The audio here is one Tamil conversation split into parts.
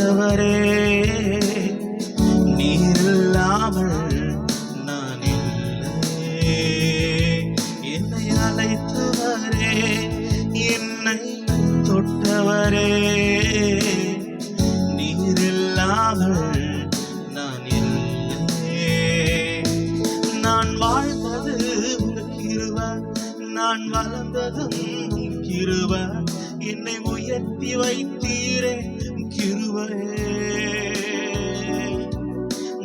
தொட்டவரே, நீர் இல்லாமல் நான் இல்லையே. என்னை அழைத்தவரே, என்னை தொட்டவரே, நீர் இல்லாமல் நான் இல்லையே. நான் வாழ்ந்தது உங்க கிருபை, நான் வளர்ந்ததும் உன் கிருபை, என்னை உயர்த்தி வைத்தீரே கிருபையே.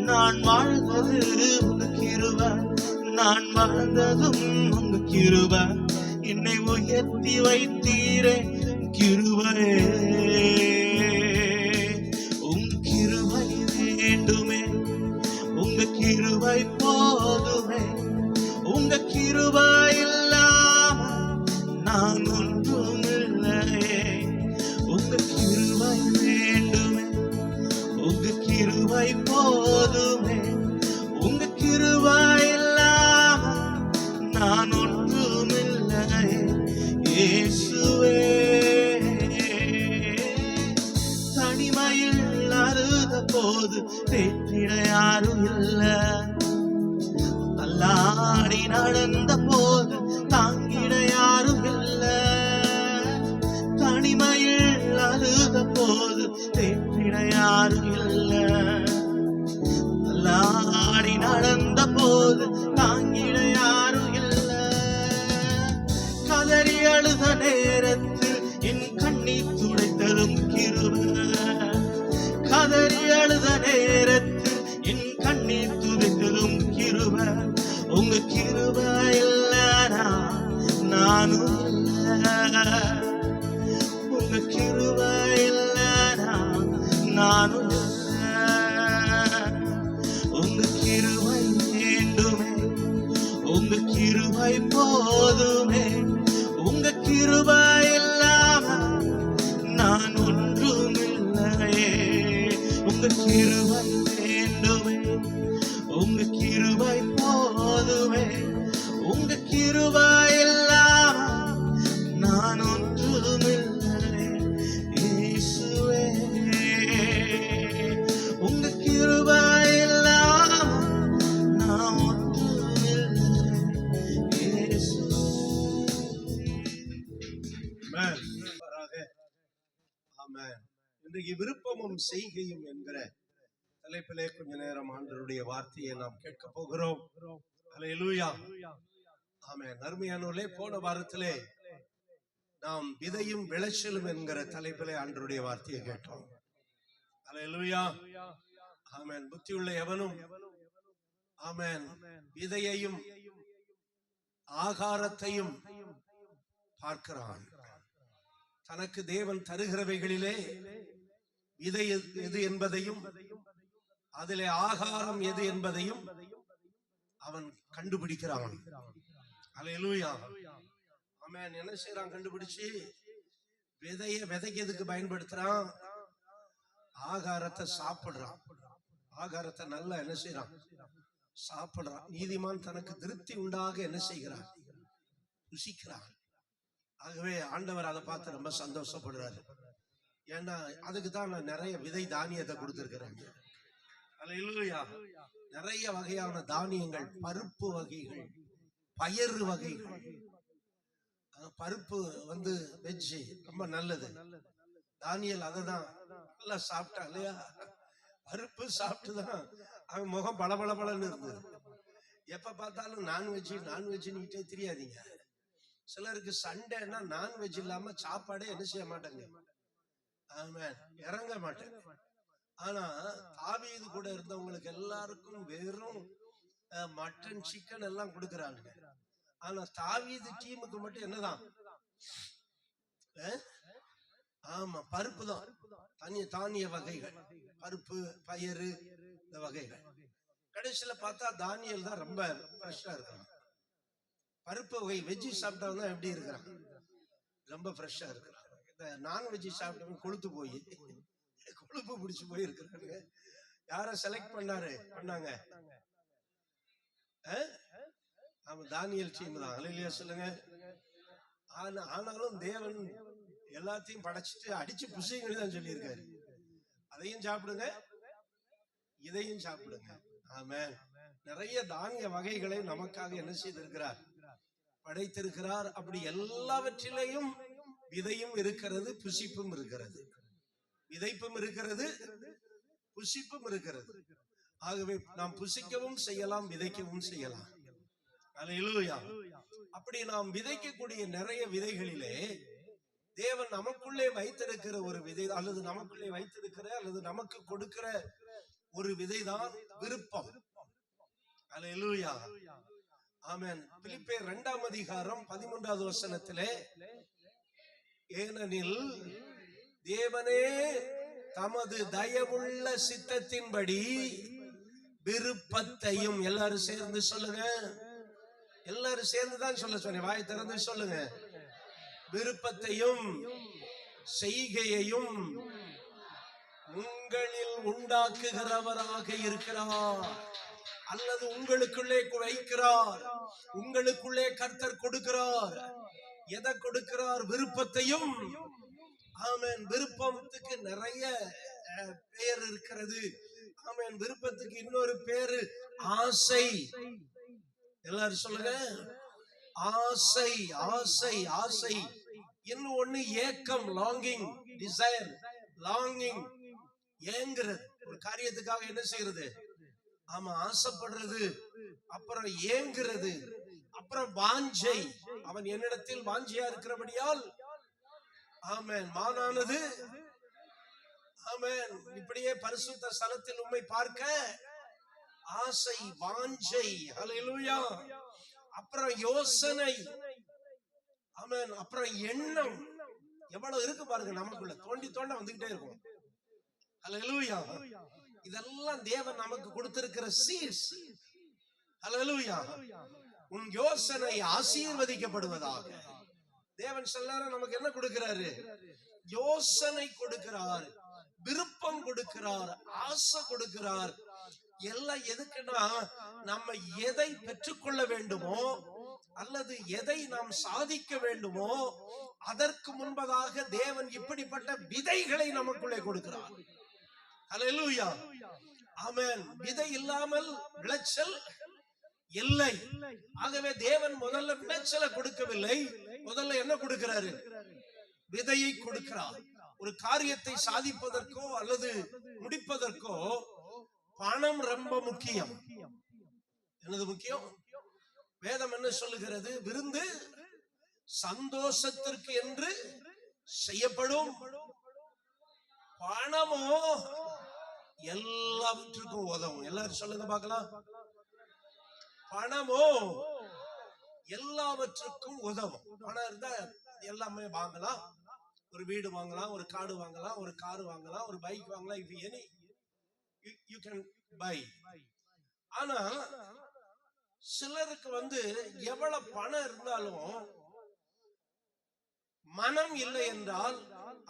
நான் வாழ்ந்தது உங்க கிருபை, நான் வளர்ந்ததும் உங்க கிருபை, என்னை உயர்த்தி வைத்தீரே கிருபையே. உன் கிருபை வேண்டுமே, உங்க கிருபை போதுமே, உங்க கிருபை இல்லாம நான் ஒன்றும் இல்லையே. உங்க கிருபை வேண்டுமே, உங்க கிருபை போதுமே, உங்க கிருபை இல்லாம நான் ஒன்றும் இல்லையே. இயேசுவே, தனிமையில் அழுத போது தேற்றிட யாரும் இல்லை, தள்ளாடி நடந்த போது தாங்கிட யாரும் இல்லை. தனிமையில் அழுத போது தேற்றிட யாரும் இல்லை, தள்ளாடி நடந்த போது தாங்கிட யாரும் இல்லை. கதறி அழுத நேரத்தில் என் கண்ணீர் துடைத்ததும் கிருபை, கதறி அழுத நேரத்தில் என் கண்ணீர் துடைத்ததும் கிருபை. உங்க கிருபை இல்லைனா நானும் இல்லை, உங்க கிருபை இல்லைனா நானும் இல்லை. உங்க கிருபை வேண்டுமே, உங்க கிருபை போதுமே, உங்க கிருபை இல்லாம நான் ஒன்றும் இல்லையே. உங்க கிருபை வேண்டுமே, உங்க கிருபை போதுமே, உங்க கிருபை இல்லாம நான் ஒன்றும் இல்லையே. இயேசுவே, உங்க கிருபை இல்லாம நான் ஒன்றும் இல்லையே. இயேசுவே. ஆமென். இன்றைக்கு விருப்பமும் செய்கையும் என்கிற தலைப்பிலே கொஞ்ச நேரம் ஆண்டவருடைய வார்த்தையை நாம் கேட்க போகிறோம். அல்லேலூயா. ஆமென். அருமையானவர்களே, போன வாரத்திலே நாம் விதையும் விளைச்சலும் என்கிற தலைப்பிலே ஆண்டவருடைய வார்த்தையை கேட்டோம். அல்லேலூயா. ஆமென். புத்தியுள்ள எவனும் ஆமென் விதையையும் ஆகாரத்தையும் பார்க்கிறான். தனக்கு தேவன் தருகிறவைகளிலே விதை எது என்பதையும் அதிலே ஆகாரம் எது என்பதையும் அவன் கண்டுபிடிக்கிறான். அல்லேலூயா. ஆமென். என்ன செய்யறான்? கண்டுபிடிச்சு விதைக்கிறதுக்கு பயன்படுத்துறான், ஆகாரத்தை சாப்பிடுறான். ஆகாரத்தை நல்லா என்ன செய்யறான்? சாப்பிடுறான். நீதிமான் தனக்கு திருப்தி உண்டாக என்ன செய்கிறான்? ருசிக்கிறான். ஆகவே ஆண்டவர் அதை பார்த்து ரொம்ப சந்தோஷப்படுறாரு. ஏன்னா அதுக்கு தான் நான் நிறைய விதை தானியத்தை கொடுத்திருக்கிறேன். அல்லேலூயா. நிறைய வகையான தானியங்கள், பருப்பு வகைகள், பயறு வகைகள். பருப்பு வெஜ்ஜு ரொம்ப நல்லது. தானியல் அதை தான் நல்லா சாப்பிட்டா இல்லையா? பருப்பு சாப்பிட்டுதான் அவன் முகம் பளபளபளன்னு இருந்தது. எப்ப பார்த்தாலும் நான்வெஜ்னுட்டே தெரியாதீங்க. சிலருக்கு சண்டேன்னா நான்வெஜ் இல்லாம சாப்பாடே என்ன செய்ய மாட்டாங்க, ஆமென், இறங்க மாட்டேன். ஆனா தாவீது கூட இருந்தவங்களுக்கு எல்லாருக்கும் வெறும் மட்டன் சிக்கன் எல்லாம் கொடுக்கறாங்க. ஆனா தாவீது டீமுக்கு மட்டும் என்னதான்? ஆமா, பருப்பு தான். தானிய வகைகள், பருப்பு, பயறு, இந்த வகைகள். கடைசியில பார்த்தா தானியல் தான் ரொம்ப ஃப்ரெஷ்ஷா இருக்கிறான். பருப்பு வகை வெஜ்ஜி சாப்பிட்டவங்க எப்படி இருக்கிறான்? ரொம்ப ஃப்ரெஷ்ஷா இருக்கிறான். இந்த நான்வெஜ்ஜி சாப்பிட்டவங்க கொழுத்து போய் கொழுப்பு பிடிச்சு போய் இருக்கிறாங்க. யார செலக்ட் பண்ணாங்க? ஆமா, தானியல் டீம் தான். அல்லேலூயா சொல்லுங்க. ஆனாலும் தேவன் எல்லாத்தையும் படைச்சிட்டு அடிச்சு புசிங்கன்னு தான் சொல்லியிருக்காரு. அதையும் சாப்பிடுங்க, இதையும் சாப்பிடுங்க. ஆமென். நிறைய தானிய வகைகளை நமக்காக என்ன செய்திருக்கிறார்? படைத்திருக்கிறார். அப்படி எல்லாவற்றிலேயும் விதையும் இருக்கிறது, புசிப்பும் இருக்கிறது. விதைப்பும் இருக்கிறது, புசிப்பும் இருக்கிறது. ஆகவே நாம் புசிக்கவும் செய்யலாம், விதைக்கவும் செய்யலாம். அல்லேலூயா. அப்படி நாம் விதைக்கக்கூடிய நிறைய விதைகளிலே தேவன் நமக்குள்ளே வைத்திருக்கிற ஒரு விதை, அல்லது நமக்குள்ளே வைத்திருக்கிற அல்லது நமக்கு கொடுக்கிற ஒரு விதைதான் விருப்பம். அல்லேலூயா. ஆமென். பிலிப்பியர் 2ஆம் அதிகாரம் 13வது வசனத்திலே, ஏனெனில் தேவனே தமது தயவுள்ள சித்தத்தின்படி விருப்பத்தையும், எல்லாரும் சேர்ந்து சொல்லுங்க, எல்லாரும் சேர்ந்துதான் சொல்ல சொன்னேன், வாய் திறந்து சொல்லுங்க, விருப்பத்தையும் செய்கையையும் உங்களில் உண்டாக்குகிறவராக இருக்கிறார். அல்லது உங்களுக்குள்ளே வைக்கிறார். உங்களுக்குள்ளே கர்த்தர் கொடுக்கிறார். எதை கொடுக்கிறார்? விருப்பத்தையும். ஆமென். விருப்பத்துக்கு நிறைய பெயர் இருக்கிறது. ஆமென். விருப்பத்துக்கு இன்னொரு பேரு ஆசை. எல்லாரும் சொல்லுங்க, ஆசை, ஆசை, ஆசை. இன்னும் ஒண்ணு ஏக்கம், லாங்கிங், டிசைர், லாங்கிங், ஏங்குறது. ஒரு காரியத்துக்காக என்ன செய்யறது? ஆமா, ஆசைப்படுறது. அப்புறம் ஏங்குறது. அப்புறம் வாஞ்சை. அவன் என்னிடத்தில் வாஞ்சையா இருக்கிறபடியால் ஆமென் மானானது. ஆமென். இப்படியே பரிசுத்த ஸ்தலத்தில் உம்மை பார்க்க ஆசை, வாஞ்சை. அல்லேலூயா. அப்புறம் யோசனை. ஆமென். அப்புறம் எண்ணம். எவ்வளவு இருக்கு பாருங்க நமக்குள்ள, தோண்டி தோண்ட வந்துகிட்டே இருக்கும். அல்லேலூயா. இதெல்லாம் தேவன் நமக்கு கொடுத்திருக்கிற சீட்ஸ். அல்லேலூயா. உன் யோசனை ஆசீர்வதிக்கப்படுவதாக. தேவன் எல்லாரும் நமக்கு என்ன கொடுக்கிறாரு? யோசனை கொடுக்கிறார், விருப்பம் கொடுக்கிறார், ஆசை கொடுக்கிறார். எல்லாம் எதுக்குன்னா, நம்ம எதை பெற்றுக்கொள்ள வேண்டுமோ அல்லது எதை நாம் சாதிக்க வேண்டுமோ அதற்கு முன்பதாக தேவன் இப்படிப்பட்ட விதைகளை நமக்குள்ளே கொடுக்கிறார். அல்லேலூயா. ஆமென். விதை இல்லாமல் விளைச்சல் இல்லை. ஆகவே தேவன் முதல்ல விளைச்சலை கொடுக்கவில்லை, முதல்ல என்ன கொடுக்கிறாரு? விதையை கொடுக்கிறார். ஒரு காரியத்தை சாதிப்பதற்கோ அல்லது முடிப்பதற்கோ பணம் ரொம்ப முக்கியம். என்னது முக்கியம்? வேதம் என்ன சொல்லுகிறது? விருந்து சந்தோஷத்திற்கு என்று செய்யப்படும், பணமோ எல்லாவற்றுக்கும் உதவும். எல்லாரும் சொல்லுங்க பார்க்கலாம். பணமோ எல்லாவற்றுக்கும் உதவும். பணம் இருந்தா எல்லாமே வாங்கலாம். ஒரு வீடு வாங்கலாம், ஒரு காடு வாங்கலாம், ஒரு கார் வாங்கலாம், ஒரு பைக் வாங்கலாம். if any you can buy. ஆனா சிலருக்கு எவ்வளவு பணம் இருந்தாலும் மனம் இல்லை என்றால்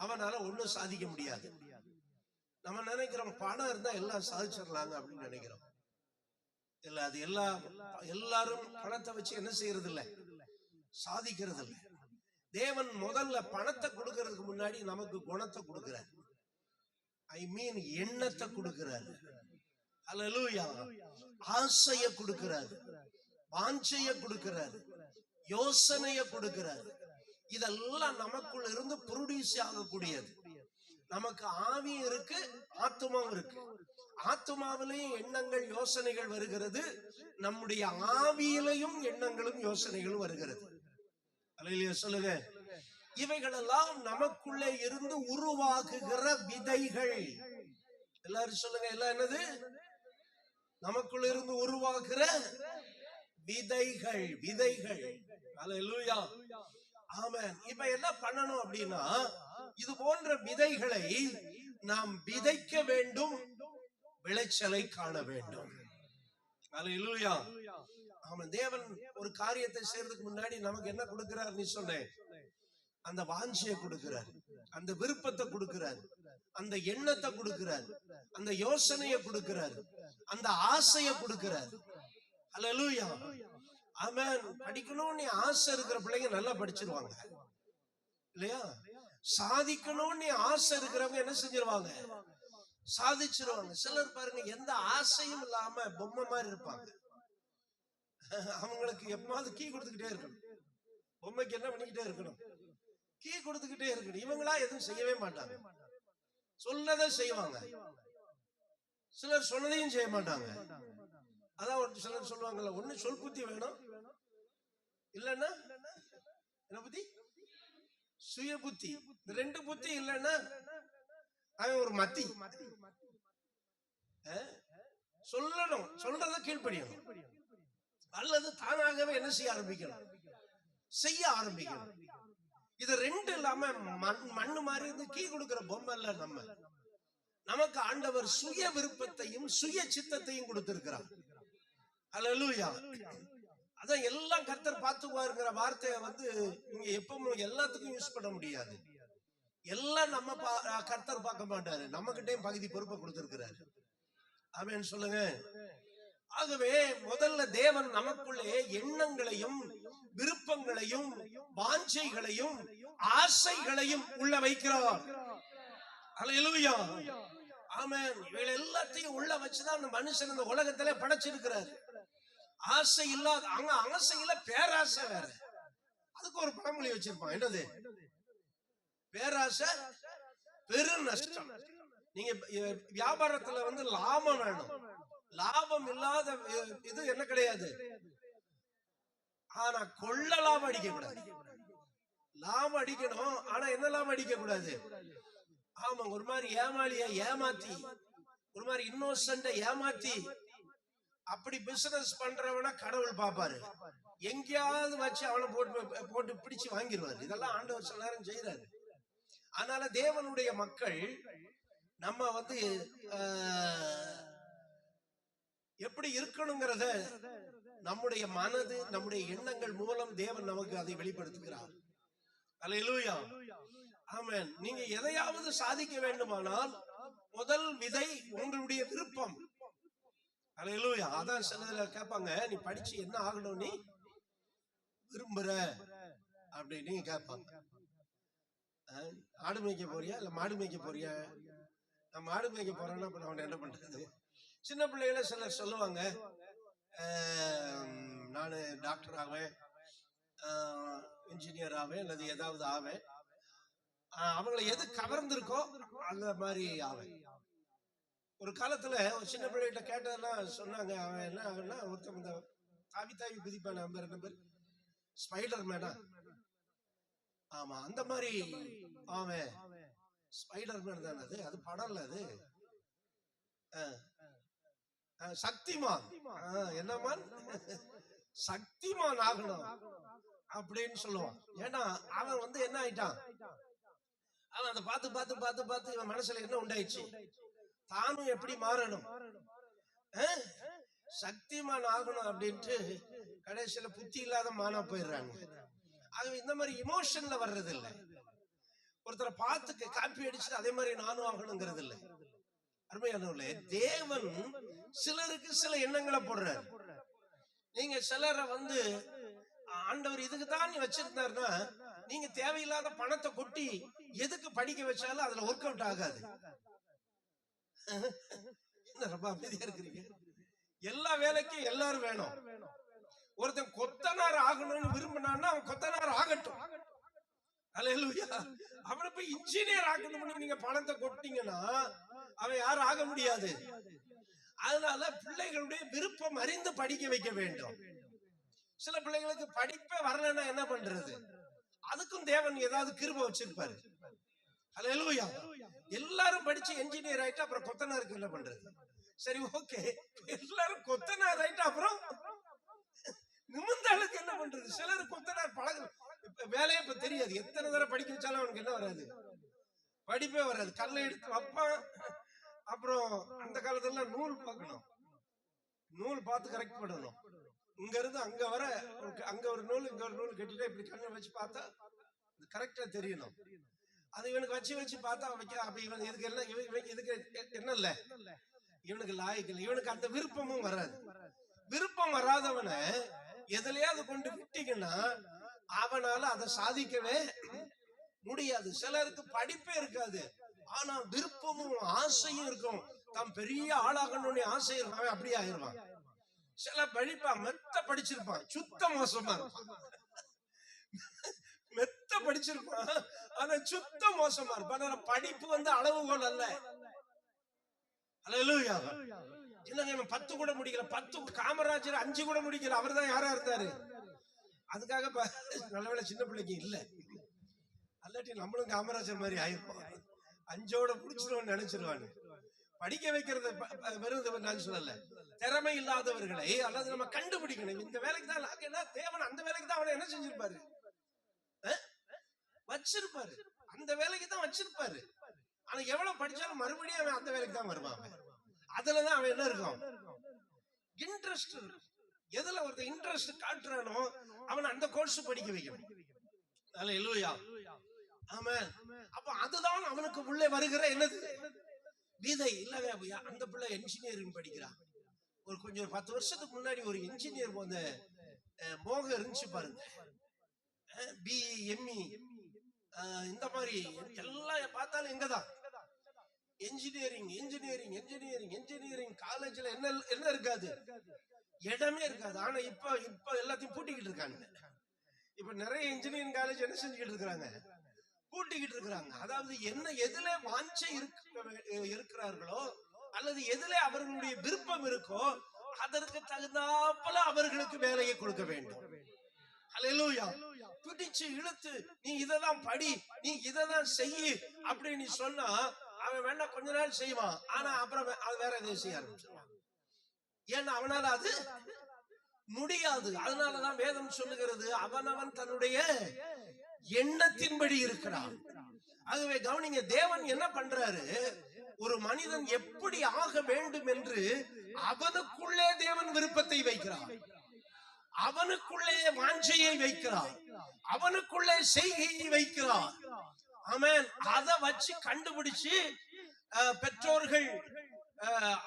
அவனால ஒண்ணும் சாதிக்க முடியாது. நம்ம நினைக்கிறோம் பணம் இருந்தா எல்லாம் சாதிச்சிடலாங்க அப்படின்னு நினைக்கிறோம். இல்ல, அது எல்லாரும் பணத்தை வச்சு என்ன செய்யறது இல்ல, சாதிக்கிறது இல்ல. தேவன் முதல்ல பணத்தை கொடுக்கறதுக்கு முன்னாடி நமக்கு குணத்தை கொடுக்கிறார். ஐ மீன் எண்ணத்தை கொடுக்கிறார். அல்லேலூயா. ஆசைய கொடுக்கிறார், வாஞ்சைய கொடுக்கிறார், யோசனைய கொடுக்கிறார். இதெல்லாம் நமக்குள்ள இருந்து ப்ரொடியூஸ் ஆகக்கூடியது. நமக்கு ஆவியும் இருக்கு, ஆத்துமாவும் இருக்கு. ஆத்துமாவிலையும் எண்ணங்கள் யோசனைகள் வருகிறது, நம்முடைய ஆவியிலையும் எண்ணங்களும் யோசனைகளும் வருகிறது. அல்லேலூயா சொல்லுங்க. இவைகளெல்லாம் நமக்குள்ளே இருந்து உருவாகுகிற விதைகள். எல்லாரும் சொல்லுங்க, எல்லாம் என்னது? நமக்குள்ள இருந்து உருவாக்குற விதைகள், விதைகள். அல்லேலூயா. ஆமென். இப்ப என்ன பண்ணணும் அப்படின்னா, இது போன்ற விதைகளை நாம் விதைக்க வேண்டும், விளைச்சலை காண வேண்டும். அல்லேலூயா. ஆமென். தேவன் ஒரு காரியத்தை செய்யறதுக்கு முன்னாடி நமக்கு என்ன கொடுக்கிறார்? நீ சொன்னேன், அந்த வாஞ்சையை கொடுக்கிறார், அந்த விருப்பத்தை கொடுக்கிறார், அந்த எண்ணத்தை கொடுக்கிறார், அந்த யோசனையை கொடுக்கிறார், அந்த ஆசையை கொடுக்கிறார். அல்லேலூயா. ஆமென். படிக்கணும்னு ஆசை இருக்கிற பிள்ளைங்க நல்லா படிச்சிருவாங்க இல்லையா? சாதிக்கணும்னு ஆசை இருக்கிறவங்க என்ன செஞ்சிருவாங்க? சாதிச்சிருவாங்க. சிலர் பாருங்க எந்த ஆசையும் இல்லாம பொம்மை மாதிரி இருப்பாங்க. அவங்களுக்கு எப்பமாவது கீ கொடுத்துக்கிட்டே இருக்கணும். பொம்மைக்கு என்ன பண்ணிக்கிட்டே இருக்கணும்? கீ கொடுத்துக்கிட்டே இருக்கணும். இவங்களா எதுவும் செய்யவே மாட்டாங்க, சொன்னதை செய்வாங்க. சிலர் சொன்னதையும் செய்ய மாட்டாங்க. அதான் ஒரு சிலர் சொல்லுவாங்கல்ல, ஒண்ணு சொல் புத்தி வேணும், இல்லன்னா என்ன புத்தி? சுய புத்தி. இந்த ரெண்டு புத்தி இல்லைன்னா அவன் ஒரு மத்தி. சொல்லணும், சொல்றத கீழ்ப்படியணும், அல்லது தானாகவே என்ன செய்ய ஆரம்பிக்கணும்? செய்ய ஆரம்பிக்கணும். இது ரெண்டு இல்லாம மண்ணு மாதிரி இருந்து கீ கொடுக்கிற பொம்மை இல்ல நம்ம. நமக்கு ஆண்டவர் சுய விருப்பத்தையும் சுய சித்தத்தையும் கொடுத்திருக்கிறார். அல்லேலூயா. அதான் எல்லாம் கர்த்தர் பார்த்துக்குவாருங்கிற வார்த்தையை வந்து இங்க எப்பவும் எல்லாத்துக்கும் யூஸ் பண்ண முடியாது. எல்லாம் நம்ம கர்த்தர் பார்க்க மாட்டாரு, நம்ம கிட்டயும் பகுதி பொறுப்பை கொடுத்திருக்கிறாரு. ஆமென் சொல்லுங்க. ஆகவே முதல்ல தேவன் நமக்குள்ளே எண்ணங்களையும் விருப்பங்களையும் வாஞ்சைகளையும் ஆசைகளையும் உள்ள வைக்கிறார். அல்லேலூயா. ஆமென். இவைகள் எல்லாத்தையும் உள்ள வச்சுதான் அந்த மனுஷன் இந்த உலகத்திலே படைச்சிருக்கிறார். ஆசை இல்லாத அங்க ஆசையில பேராசை வேற. அதுக்கு ஒரு பழமொழி வச்சிருப்பான், என்னது? பேராசை பெரு நஷ்டம். நீங்க வியாபாரத்துல வந்து லாபம் வேணும், லாபம் இல்லாத இது என்ன கிடையாது. ஆனா கொள்ள லாபம் அடிக்க கூடாது. லாபம் அடிக்கணும், ஆனா என்ன லாபம் அடிக்க கூடாது? ஆமா, ஒரு மாதிரி ஏமாளிய ஏமாத்தி, ஒரு மாதிரி இன்னோசன்ட ஏமாத்தி அப்படி பிசினஸ் பண்றவன கடவுள் பாப்பாரு. எங்கேயாவது வச்சு அவனை போட்டு பிடிச்சு வாங்கிடுவாரு. இதெல்லாம் ஆண்டவர் சில நேரம் செய்யறாரு. அதனால தேவனுடைய மக்கள் நம்ம வந்து எப்படி இருக்கணுங்கிறத நம்முடைய மனது நம்முடைய எண்ணங்கள் மூலம் தேவன் நமக்கு அதை வெளிப்படுத்துகிறார். அல்லேலூயா. ஆமென். நீங்க எதையாவது சாதிக்க வேண்டுமானால் முதல் விதை உங்களுடைய விருப்பம். அல்லேலூயா. அதான் சிலதுல கேட்பாங்க, நீ படிச்சு என்ன ஆகணும் நீ விரும்புற அப்படின்னு கேட்பாங்க. ஆடு மேய்க்க போறியா இல்ல மாடு மேய்க்க போறியா? நான் மாடு மேய்க்க போறேன்னா அப்ப நான் என்ன பண்றது? சின்ன பிள்ளைகள சிலர் சொல்லுவாங்க, நான் டாக்டர் ஆவேன், இன்ஜினியர் ஆவேன், அல்லது ஏதாவது ஆவேன். அவங்களை எது கவர்ந்திருக்கோ அந்த மாதிரி ஆவேன். ஒரு காலத்துல ஒரு சின்ன பிள்ளைகிட்ட கேட்டதெல்லாம் சொன்னாங்க. அவன் என்ன ஆகுன்னா, ஒருத்தன் தாவி தாவி குதிப்பான், நம்பர் ஸ்பைடர் மேனா. ஆமா, அந்த மாதிரி அவன் ஸ்பைடர் மேன் தானே. அது படம்ல, அது சக்திமான். என்னமான்? சக்திமான் ஆகணும் அப்படின்னு சொல்லுவான். ஏன்னா அவன் வந்து என்ன ஆயிட்டான், அவன் அதை பார்த்து பார்த்து பார்த்து பார்த்து இவன் மனசுல என்ன உண்டாயிடுச்சு, தானும் எப்படி மாறணும், சக்திமான் ஆகணும் அப்படின்ட்டு கடைசியில புத்தி இல்லாத மானா போயிடுறாங்க. அது இந்த மாதிரி இமோஷன்ல வர்றது இல்லை. ஒருத்தரை பார்த்து காப்பி அடிச்சு அதே மாதிரி நானும் ஆகணுங்கிறது இல்லை. அருமையானவர்களே, தேவன் சிலருக்கு சில எண்ணங்களை போடுறாரு. நீங்க சிலரை வந்து ஆண்டவர் இதுக்கு தான் வச்சிருந்தாருன்னா, நீங்க தேவையில்லாத பணத்தை கொட்டி எதுக்கு படிக்க வச்சாலும் அதுல ஒர்க் அவுட் ஆகாது. ரொம்ப அமைதியா இருக்கிறீங்க. எல்லா வேலைக்கும் எல்லாரும் வேணும். ஒருத்தன் கொத்தனார் ஆகணும்னு விரும்பினான்னா அவன் கொத்தனார் ஆகட்டும். அல்லேலூயா. அவனை போய் இன்ஜினியர் ஆகணும்னு நீங்க பணத்தை கொட்டீங்கன்னா அவன் யாரும் ஆக முடியாது. அதனால பிள்ளைகளுடைய விருப்பம் அறிந்து படிக்க வைக்க வேண்டும். சில பிள்ளைகளுக்கு படிப்பே வரலன்னா என்ன பண்றது? அதுக்கும் தேவன் ஏதாவது கிருபை வச்சிருப்பாரு. அல்லேலூயா. எல்லாரும் படிச்சு என்ஜினியர் ஆயிட்டா அப்புறம் கொத்தனாருக்கு என்ன பண்றது? சரி, ஓகே, எல்லாரும் கொத்தனார் ஆயிட்டா அப்புறம் நிமிர்ந்தாளுக்கு என்ன பண்றது? சிலர் கொத்தனார் பழகு வேலையே இப்ப தெரியாது. எத்தனை தடவை படிக்க வச்சாலும் அவனுக்கு என்ன வராது, படிப்பே வராது. கல்லை எடுத்து வைப்பான். அப்புறம் அந்த காலத்துல நூல் பார்க்கணும், நூல் பார்த்து கரெக்ட் பண்ணணும். இங்க இருந்து அங்க வர அங்க ஒரு நூல் இங்க ஒரு நூல் கட்டிட்டா இப்படி கண்ணை வச்சு பார்த்தா கரெக்டா தெரியணும். அது இவனுக்கு வச்சு வச்சு பார்த்தா வைக்க. அப்ப இவன் இதுக்கு என்ன, இதுக்கு என்ன இல்ல, இவனுக்கு லாய்க்கு இல்லை, இவனுக்கு அந்த விருப்பமும் வராது. விருப்பம் வராதவனை எதுலயாவது கொண்டு விட்டீங்கன்னா அவனால அதை சாதிக்கவே முடியாது. சிலருக்கு படிப்பே இருக்காது, ஆனா விருப்பமும் ஆசையும் இருக்கும். தான் பெரிய ஆளாகணும்னு ஆசை இருப்பான், அப்படியே ஆயிருவான். சில படிப்பான், மெத்த படிச்சிருப்பான், சுத்த மோசமா இருப்பான். மெத்த படிச்சிருப்பான், ஆனா சுத்த மோசமா இருப்பான். படிப்பு அளவுகோல் அல்ல. அல்லேலூயா. இல்லங்க, இவன் 10 கூட முடிக்கல, 10 காமராஜர் 5 கூட முடிக்கல, அவர் தான் யாரா இருந்தாரு. அதுக்காக நல்லவேளை சின்ன பிள்ளைக்கு இல்ல, அல்லாட்டி நம்மளும் காமராஜர் மாதிரி ஆயிருப்போம். 5ஓட முடிச்சிருவோம்னு நினைச்சிருவானு. படிக்க வைக்கிறது வெறும் நான் சொல்லல, திறமை இல்லாதவர்களை அல்லது நம்ம கண்டுபிடிக்கணும். இந்த வேலைக்கு தான் தேவன் அந்த வேலைக்கு தான் அவனை என்ன செஞ்சிருப்பாரு, வச்சிருப்பாரு. அந்த வேலைக்கு தான் வச்சிருப்பாரு. ஆனா எவ்வளவு படிச்சாலும் மறுபடியும் அவன் அந்த வேலைக்கு தான் வருவான். அதுலதான் அவன் என்ன இருக்கும், இன்ட்ரெஸ்ட். எதுல ஒருத்தர் இன்ட்ரெஸ்ட் காட்டுறானோ அவன் அந்த கோர்ஸ் படிக்க வைக்கணும். அல்லேலூயா. ஆமென். அப்ப அதுதான் அவனுக்கு உள்ளே வருகிற என்னது, விதை. இல்ல அந்த பிள்ளை என்ஜினியரிங் படிக்கிறான். கொஞ்சம் 10 வருஷத்துக்கு முன்னாடி ஒரு என்ஜினியர் மோகம் இருந்துச்சு பாருங்க. BE ME இந்த மாதிரி எல்லாம் பார்த்தாலும் எங்கதான் என்ஜினியரிங் காலேஜ்ல என்ன இருக்காது, இடமே இருக்காது. ஆனா இப்ப எல்லாத்தையும் பூட்டிக்கிட்டு இருக்காங்க. இப்ப நிறைய இன்ஜினியரிங் காலேஜ் என்ன செஞ்சுக்கிட்டு இருக்காங்க, பூட்டிக்கிட்டு இருக்கிறாங்க. அதாவது என்ன, எதுல வாஞ்சை இருக்கிறார்களோ அல்லது எதுல அவர்களுடைய விருப்பம் இருக்கோ அதற்கு தகுந்தாப்பல அவர்களுக்கு வேலையை கொடுக்க வேண்டும். அல்லேலூயா. பிடிச்சு இழுத்து நீ இததான் படி, நீ இததான் செய்யி அப்படின்னு சொன்னா அவன் வேணா கொஞ்ச நாள் செய்வான், ஆனா அப்புறம் அது வேற எதையும் செய்ய ஆரம்பிச்சிருவான். ஏன்னா அவனால அது முடியாது. அதனாலதான் வேதம் சொல்லுகிறது, அவனவன் தன்னுடைய எண்ணத்தின்படி இருக்கிறான். ஆகவே கவனிங்க, தேவன் என்ன பண்றாரு, ஒரு மனிதன் எப்படி ஆக வேண்டும் என்று அவனுக்குள்ளே தேவன் விருப்பத்தை வைக்கிறார், அவனுக்குள்ளே வாஞ்சையை வைக்கிறார், அவனுக்குள்ளே செய்கையை வைக்கிறார். ஆமென். அதை வச்சு கண்டுபிடிச்சு பெற்றோர்கள்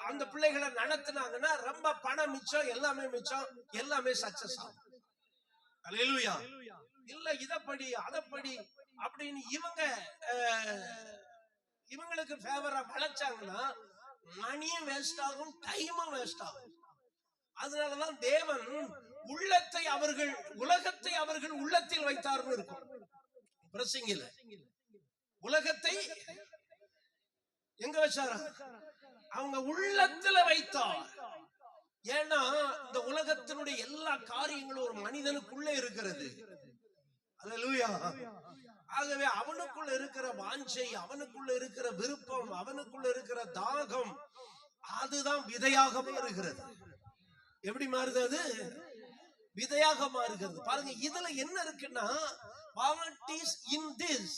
அந்த பிள்ளைகளை நடத்தினாங்கன்னா ரொம்ப பணம் மிச்சம், எல்லாமே மிச்சம், எல்லாமே சக்சஸ் ஆகும். அல்லேலூயா. இல்ல இதப்படி அதப்படி அப்படின்னு இவங்களுக்கு ஃபேவரா வளைச்சாங்கன்னா மணியும் வேஸ்ட் ஆகும், டைமும் வேஸ்ட் ஆகும். அதனாலதான் தேவன் உள்ளத்தை உலகத்தை அவர்கள் உள்ளத்தில் வைத்தார்னு இருக்கும் பிரசங்கில. உலகத்தை எங்க வச்சாரா, அவங்க உள்ளத்துல வைத்தார். ஏன்னா இந்த உலகத்தினுடைய எல்லா காரியங்களும் ஒரு மனிதனுக்குள்ளே இருக்கிறது. அல்லேலூயா. ஆகவே அவனுக்குள்ள இருக்கிற வாஞ்சை, அவனுக்குள்ள இருக்கிற விருப்பம், அவனுக்குள்ள இருக்கிற தாகம், அதுதான் விதையாக மாறுகிறது. எப்படி மாறுது, அது விதையாக மாறுகிறது. பாருங்க, இதுல என்ன இருக்குன்னா, what is in this,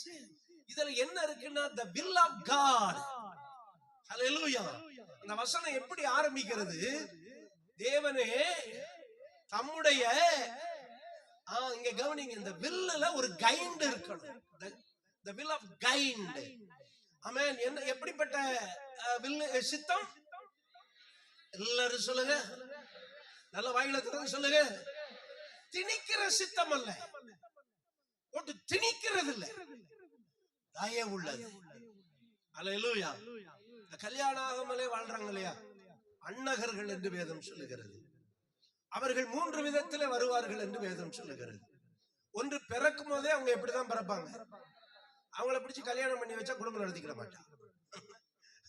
இதுல என்ன இருக்குன்னா the will of God. ஹல்லேலூயா. இந்த வசனம் எப்படி ஆரம்பிக்கிறது, தேவனே தம்முடைய இங்க கவனிங்க, இந்த வில்லுல ஒரு கைண்ட் இருக்கணும், the will of கைண்ட். ஆமென். என்ன எப்படிப்பட்ட வில், சித்தம்? எல்லாரும் சொல்லுங்க, நல்ல வாயில திறந்து சொல்லுங்க. திணிக்கிற சித்தம் அல்ல, போட்டு திணிக்கிறது இல்ல, தயவு உள்ளது. அல்லேலூயா. கல்யாணம் ஆகாமலே வாழ்றாங்க இல்லையா, அன்னகர்கள் என்று வேதம் சொல்லுகிறது. அவர்கள் 3 விதத்திலே வருவார்கள் என்று வேதம் சொல்லுகிறது. ஒன்று, பிறக்கும் போதே அவங்க எப்படிதான் பிறப்பாங்க, அவங்கள பிடிச்சு கல்யாணம் பண்ணி வச்சா குடும்பம் நடத்திக்கிற மாட்டாங்க.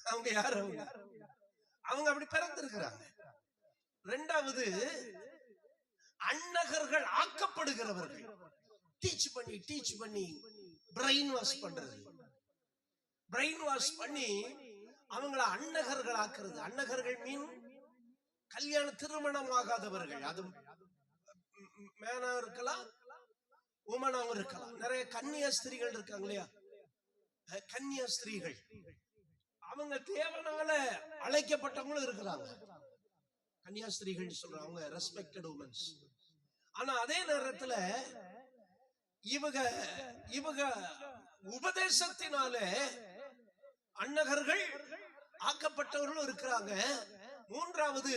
அவங்க யாரு, அவங்க அப்படி பிறந்திருக்கிறாங்க. 2வது, அன்னகர்கள் ஆக்கப்படுகிறவர்கள், டீச் பண்ணி பிரெயின் வாஷ் பண்றது, பிரெயின் வாஷ் பண்ணி அவங்கள அன்னகர்கள் ஆக்குறது. அன்னகர்கள் மீன் கல்யாண திருமணம் ஆகாதவர்கள். அது மேனா இருக்கலாம், உமனாவும் இருக்கலாம். நிறைய கன்னியா ஸ்திரீகள் இருக்காங்க இல்லையா, கன்னியா ஸ்திரீகள், அவங்க தேவனால அழைக்கப்பட்டவங்களும் இருக்கிறாங்க. கன்னியாஸ்திரிகள் சொல்றாங்க, ரெஸ்பெக்டட் உமன்ஸ். ஆனா அதே நேரத்துல இவங்க உபதேசத்தினால அன்னகர்கள் ஆக்கப்பட்டவர்களும் இருக்கிறாங்க. 3வது,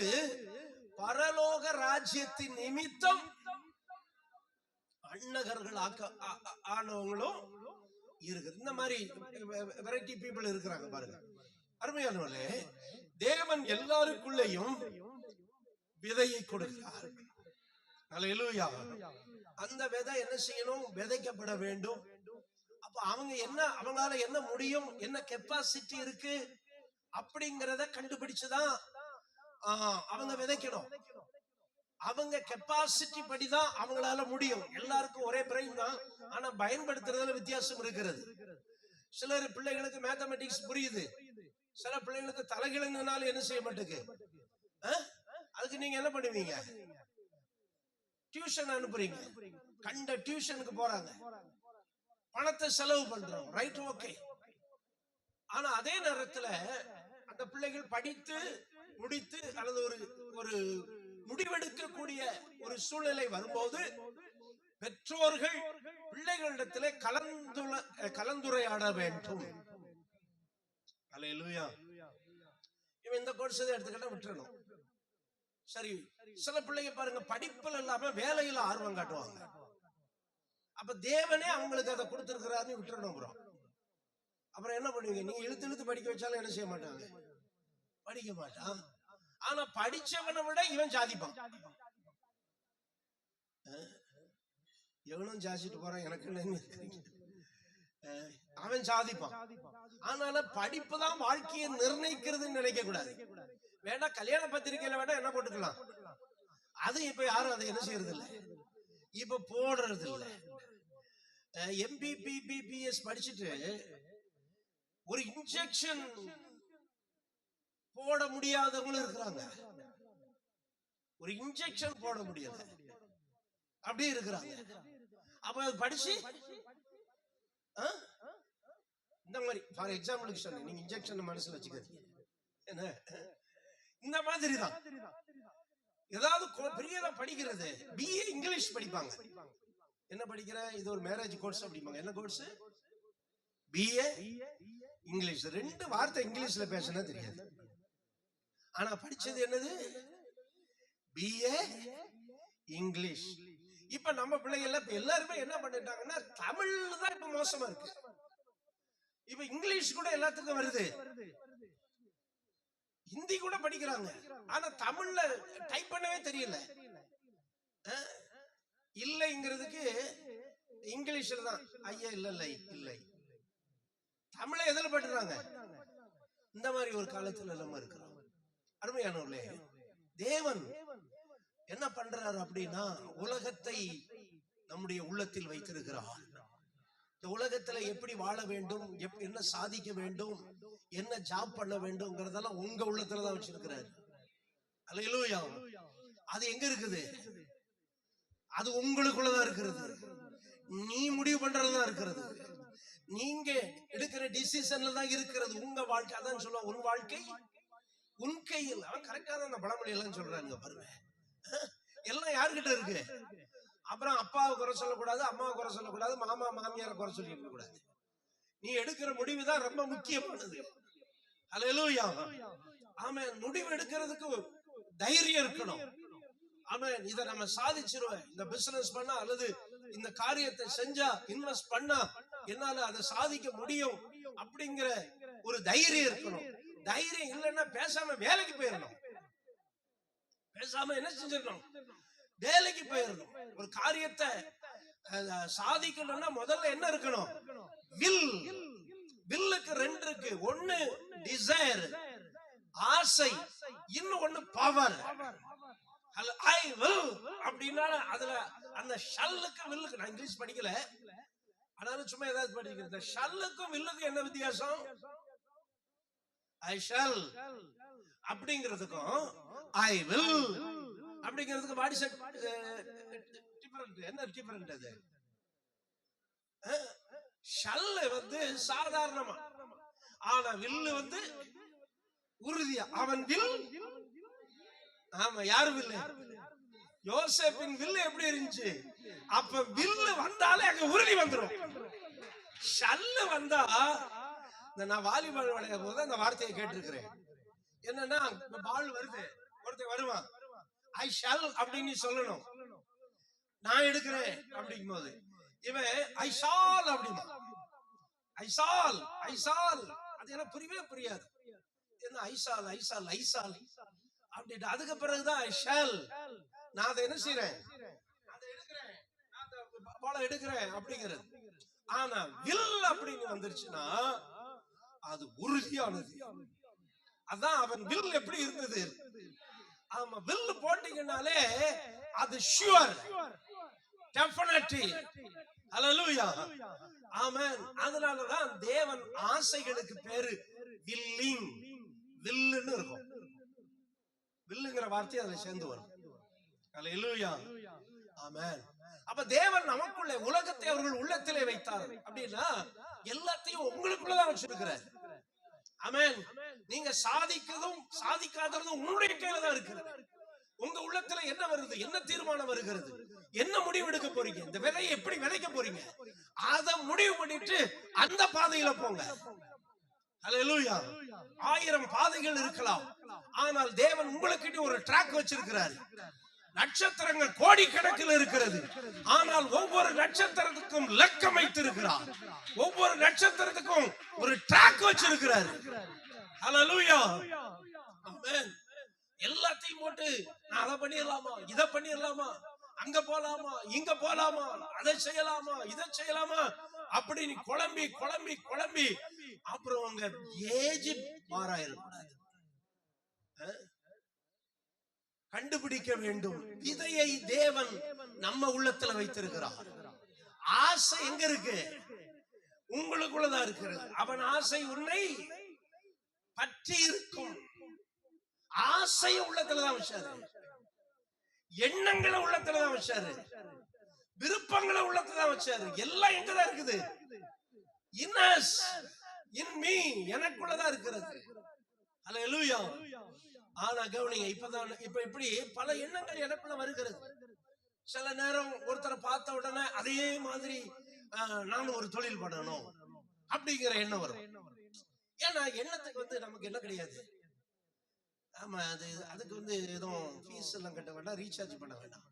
பரலோக ராஜ்யத்தின் நிமித்தம் அன்னகர்கள் ஆனவங்களும் இருக்குது. இந்த மாதிரி வெரைட்டி பீப்புள் இருக்கிறாங்க பாருங்க. அருமையானவர்களே, தேவன் எல்லாருக்குள்ளேயும் விதையை கொடுக்கிறார். அல்லேலூயா. அந்த விதை என்ன செய்யணும்? விதைக்கப்பட வேண்டும். அப்ப அவங்க என்ன, அவங்களால என்ன முடியும், என்ன கெப்பாசிட்டி இருக்கு அப்படிங்கறத கண்டுபிடிச்சுதான் அவங்க விதைக்கணும். அவங்க கெப்பாசிட்டி படிதான் அவங்களால முடியும். எல்லாருக்கும் ஒரே பிரெயின் தான், ஆனா பயன்படுத்துறதுல வித்தியாசம் இருக்கிறது. சிலர் பிள்ளைகளுக்கு மேத்தமெட்டிக்ஸ் புரியுது, சில பிள்ளைகளுக்கு தலைகிழங்குனாலும் என்ன செய்ய மாட்டேங்குது. அதுக்கு நீங்க என்ன பண்ணுவீங்க? டியூஷன் அனுப்புறீங்க. கண்ட டியூஷனுக்கு போறாங்க, பணத்தை செலவு பண்றோம், ரைட், ஓகே. ஆனா அதே நேரத்துல அந்த பிள்ளைகள் படித்து முடித்து அல்லது ஒரு முடிவெடுக்கக்கூடிய ஒரு சூழ்நிலை வரும்போது பெற்றோர்கள் பிள்ளைகளிடத்திலே கலந்துரையாட வேண்டும். அல்லேலூயா. இவன் இந்த கோர்ஸ் எடுத்துக்கிட்ட விட்டுறணும். சரி, சில பிள்ளைங்க பாருங்க, படிப்புல இல்லாம வேலையில ஆர்வம் காட்டுவாங்க. அப்ப தேவனே அவங்களுக்கு அதை கொடுத்திருக்கிறாருன்னு விட்டுறணும். அப்புறம் என்ன பண்ணுவீங்க? நீங்க இழுத்து இழுத்து படிக்க வச்சாலும் என்ன செய்ய மாட்டாங்க, படிக்க மாட்டான். ஆனா படிச்சவனை விட இவன் சாதிப்பான். எவனும் ஜாதிச்சுட்டு போறான், எனக்கு அவன் சாதிப்பான். ஆனால படிப்பு தான் வாழ்க்கையை நிர்ணயிக்கிறதுன்னு நினைக்க கூடாது. வேணா கல்யாண பத்திரிகையில வேணா என்ன போட்டுக்கலாம், அது இப்ப யாரும் அதை என்ன செய்யறது இல்லை, இப்ப போடுறது இல்லை. MBBS படிச்சுட்டு ஒரு இன்ஜெக்ஷன் போட முடியாதவங்களும் இருக்கிறாங்க. ஒரு இன்ஜெக்ஷன் போட முடியல, அப்படி இருக்கிறாங்க. அப்ப படிச்சு இந்த மாதிரி ஃபார் எக்ஸாம்பிளுக்கு சொன்னேன், நீங்க இன்ஜெக்ஷன் மனசுல வச்சுக்க. என்ன இந்த மாதிரி தான் ஏதாவது பெரியதா படிக்கிறது. BA இங்கிலீஷ் படிப்பாங்க. என்ன படிக்கிற? இது ஒரு மேரேஜ் கோர்ஸ் அப்படிம்பாங்க. என்ன கோர்ஸ்? BA English. 2 வார்த்தை இங்கிலீஷ்ல பேசினா தெரியாது, ஆனா படிச்சது என்னது? BA English. இப்ப நம்ம பிள்ளைகள் இப்ப எல்லாருமே என்ன பண்ணிட்டாங்கன்னா, தமிழ் தான் இப்ப மோசமா இருக்கு. இப்ப இங்கிலீஷ் கூட எல்லாத்துக்கும் வருது, ஹிந்தி கூட படிக்கிறாங்க, ஆனா தமிழ்ல டைப் பண்ணவே தெரியல. இல்லைங்கிறதுக்கு இங்கிலீஷ்ல தான் ஐயா இல்லை இல்லை. தமிழை எதில் பண்றாங்க? இந்த மாதிரி ஒரு காலத்துல நம்ம இருக்கிறோம். அருமையானவர்களே, தேவன் என்ன பண்றாரு அப்படின்னா, உலகத்தை நம்முடைய உள்ளத்தில் வைத்திருக்கிறார். இந்த உலகத்துல எப்படி வாழ வேண்டும், என்ன சாதிக்க வேண்டும், என்ன ஜாப் பண்ண வேண்டும்ங்கிறதெல்லாம் உங்க உள்ளத்துலதான் வச்சிருக்கிறாரு. அல்லேலூயா. அது எங்க இருக்குது? அது உங்களுக்குள்ளதான் இருக்கிறது. நீ முடிவு பண்றதுதான் இருக்கிறது. நீங்க எடுக்கிற டிசிஷன்ல தான் இருக்கிறது உங்க வாழ்க்கை. அதான் சொல்லுவாங்க, உன் வாழ்க்கை உன் கையில். அவன் கரெக்டா தான் அந்த பழமொழி எல்லாம் சொல்றாங்க பாருங்க. எல்லாம் யாருகிட்ட இருக்கு? அப்புறம் அப்பாவை குறை சொல்லக்கூடாது, அம்மாவை குறை சொல்லக்கூடாது, மாமா மாமியாரை குறை சொல்லி இருக்க கூடாது. நீ எடுக்கிற முடிவு தான் ரொம்ப முக்கியமானது. அல்லேலூயா. ஆமென். முடிவு எடுக்கிறதுக்கு தைரியம் இருக்கணும். ஆமென். இதை நம்ம சாதிச்சிருவேன், இந்த பிசினஸ் பண்ணா அல்லது இந்த காரியத்தை செஞ்சா, இன்வெஸ்ட் பண்ணா என்னால அதை சாதிக்க முடியும் அப்படிங்கிற ஒரு தைரியம் இருக்கணும். தைரியம் இல்லைன்னா பேசாம வேலைக்கு போயிடணும். பேசாம என்ன செஞ்சிடணும்? வேலைக்கு போயிடணும். ஒரு காரியத்தை சாதிக்கணும்னா முதல்ல என்ன இருக்கணும்? வில்லுக்கு 2 இருக்கு. ஒன்னு டிசைர், ஆசை, இன்னொன்னு பவர். ஐ வில் அப்படின்னா அதுல அந்த ஷல்லுக்கு வில்லுக்கு, நான் இங்கிலீஷ் படிக்கல, ஆனாலும் சும்மா ஏதாவது படிக்கிறேன். இந்த ஷல்லுக்கும் வில்லுக்கும் என்ன வித்தியாசம்? ஐ ஷல் அப்படிங்கிறதுக்கும் ஐ வில் அப்படிங்கிறதுக்கு வாட் இஸ் டிஃபரண்ட்? என்ன டிஃபரண்ட்? அது ஷல் வந்து சாதாரணமா, ஆனா வில்லு வந்து உறுதியா. அவன் வில். ஆமா, யாரு வில்லு? யோசேப்பின் வில்லு எப்படி இருந்துச்சு? அப்ப வில்லு வந்தாலே அங்க உறுதி வந்துடும். ஷல்லு வந்தா, நான் வாலிபால் விளையாடும் போது அந்த வார்த்தையை கேட்டிருக்கிறேன். என்னன்னா, பால் வருது, ஒருத்தர் வருவான், ஐ ஷல் அப்படின்னு சொல்லணும். நான் எடுக்கிறேன் அப்படிங்கும் போது இவன் ஐ ஷால் அப்படிமா. ஐசால் ஐசால் அது எனக்கு புரியவே புரியாது. என்ன ஐசால் ஐசால் ஐசால் அப்படின்ட்டு அதுக்கு பிறகுதான் ஷல் நான் அதை என்ன செய்யறேன், அதை எடுக்கிறேன், பாலம் எடுக்கிறேன் அப்படிங்கிறது. ஆனா வில் அப்படின்னு வந்துருச்சுன்னா அது உறுதியானது. அதான் அவன் வில் எப்படி இருந்தது. ஆமா, வில் போட்டீங்கன்னாலே அது ஷுவர், டெஃபினிட்டி. ஹல்லேலூயா, ஆமென். அதனாலதான் தேவன் ஆசைகளுக்கு பேரு வில்லிங், வில்லுன்னு இருக்கும். வில்லுங்கிற வார்த்தை அதுல சேர்ந்து வரும். ஹல்லேலூயா, ஆமென். அப்ப தேவன் நமக்குள்ள உலகத்தை அவர்கள் உள்ளத்திலே வைத்தார் அப்படின்னா எல்லாத்தையும் உங்களுக்குள்ளதான் வச்சிருக்கிறார். ஆமென். நீங்க சாதிக்கிறதும் சாதிக்காததும் உங்களுடைய கையில தான் இருக்கிறது. உங்க உள்ளத்துல என்ன வருது, என்ன தீர்மானம் வருகிறது, என்ன முடிவு எடுக்க போறீங்க, இந்த விதையை எப்படி விதைக்க போறீங்க, அதை முடிவு பண்ணிட்டு அந்த பாதையில போங்க. ஹல்லேலூயா. 1000 பாதைகள் இருக்கலாம், ஆனால் தேவன் உங்களுக்கு ஒரு ட்ராக் வச்சிருக்கிறார். நட்சத்திரங்கள் கோடி கணக்கில் இருக்கிறது, ஆனால் ஒவ்வொரு நட்சத்திரத்துக்கும் லக்கம் வைத்திருக்கிறார். ஒவ்வொரு நட்சத்திரத்துக்கும் ஒரு ட்ராக் வச்சிருக்கிறார். ஹல்லேலூயா, ஆமென். எல்லாத்தையும் போட்டு நான் அதை பண்ணிடலாமா, இதை பண்ணிடலாமா, அங்க போலாமா, இங்க போலாமா, அதை செய்யலாமா, இதை செய்யலாமா அப்படின்னு குழம்பி குழம்பி குழம்பி அப்புறம் உங்க ஏஜ் மாறாயிடக்கூடாது. கண்டுபிடிக்க வேண்டும். விதையை தேவன் நம்ம உள்ளத்துல வைத்திருக்கிறார். ஆசை எங்க இருக்கு, உங்களுக்குள்ளதான் இருக்கிறது. அவன் ஆசை உன்னை பற்றி இருக்கும். ஆசைய உள்ளத்துலதான் வச்சாரு, எண்ணங்களை உள்ளத்துலதான் வச்சாரு, விருப்பங்களை உள்ளத்துலதான் வச்சாரு. எல்லாம் எங்கதான் இருக்குது, இன்னஸ் இன் மீ, எனக்குள்ளதான் இருக்கிறது. ஹல்லேலூயா. ஆனா கவனிங்க, இப்ப இப்படி பல எண்ணங்கள் எனக்குள்ள வருகிறது. சில நேரம் ஒருத்தரை பார்த்த உடனே அதே மாதிரி நானும் ஒரு தொழில் பண்ணணும் அப்படிங்கிற எண்ணம் வரும். ஏன்னா எண்ணத்துக்கு நமக்கு என்ன கிடையாது. ஆமா, அதுக்கு எதுவும் ஃபீஸ் எல்லாம் கட்ட வேண்டாம், ரீசார்ஜ் பண்ண வேண்டாம்.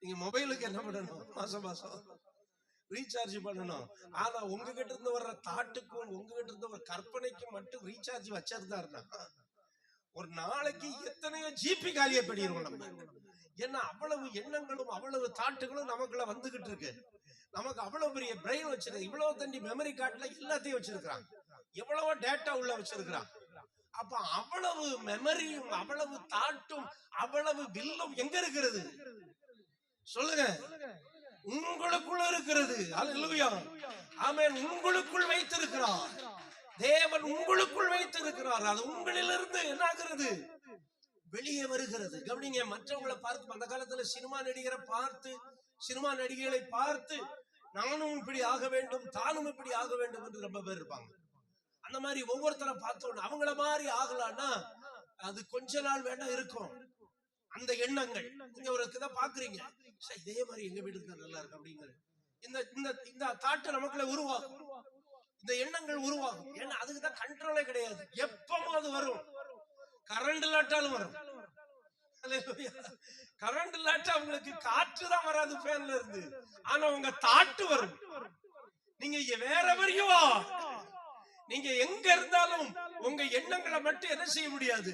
நீங்க மொபைலுக்கு என்ன பண்ணணும், மாசம் மாசம் ரீசார்ஜ் பண்ணணும். ஆனா உங்ககிட்ட இருந்து வர்ற தாட்டுக்கும் உங்ககிட்ட இருந்து ஒரு கற்பனைக்கும் மட்டும் ரீசார்ஜ் வச்சிருந்தாருன்னா ஒரு நாளைக்கு எத்தனையோ ஜிபி காலியா பண்ணிடுவோம் நம்ம. ஏன்னா அவ்வளவு எண்ணங்களும் அவ்வளவு தாட்டுகளும் நமக்குள்ள வந்துகிட்டு இருக்கு. நமக்கு அவ்வளவு பெரிய பிரெயின் வச்சிருக்கு, இவ்வளவு தண்டி மெமரி கார்டுல எல்லாத்தையும் வச்சிருக்கிறான், எவ்வளவோ டேட்டா உள்ள வச்சிருக்கிறான். அப்ப அவ்வளவு மெமரியும் அவ்வளவு தாட்டும் அவ்வளவு வில்லும் எங்க இருக்கிறது சொல்லுங்க, உங்களுக்குள்ள இருக்கிறது. ஹல்லேலூயா, ஆமென். உங்களுக்குள் வைத்திருக்கிறார் தேவன், உங்களுக்குள் வைத்திருக்கிறார். அது உங்களிலிருந்து என்ன ஆகிறது, வெளியே வருகிறது. கவனிங்க, மற்றவங்களை பார்த்து, அந்த காலத்துல சினிமா நடிகரை பார்த்து, சினிமா நடிகைகளை பார்த்து நானும் இப்படி ஆக வேண்டும், தானும் இப்படி ஆக வேண்டும் என்று ரொம்ப பேர் இருப்பாங்க. அந்த மாதிரி ஒவ்வொருத்தரை பார்த்தோம் அவங்கள மாதிரி ஆகலான்னா அது கொஞ்ச நாள் வேணா இருக்கும். அந்த எண்ணங்கள் நீங்க ஒரு இதை பாக்குறீங்க, இதே மாதிரி எங்க வீடு இருந்தா நல்லா இருக்கு அப்படிங்கிற இந்த தாட்டு நமக்குள்ள உருவாகும், இந்த எண்ணங்கள் உருவாகும். ஏன்னா அதுக்குதான் கண்ட்ரோலே கிடையாது. எப்பவும் அது வரும், கரண்ட் இல்லாட்டாலும் வரும். கரண்ட் இல்லாட்டா உங்களுக்கு காற்று தான் வராது ஃபேன்ல இருந்து, ஆனா உங்க தாட்டு வரும். நீங்க வேற வரையும் நீங்க எங்க இருந்தாலும் உங்க எண்ணங்களை மட்டும் என்ன செய்ய முடியாது,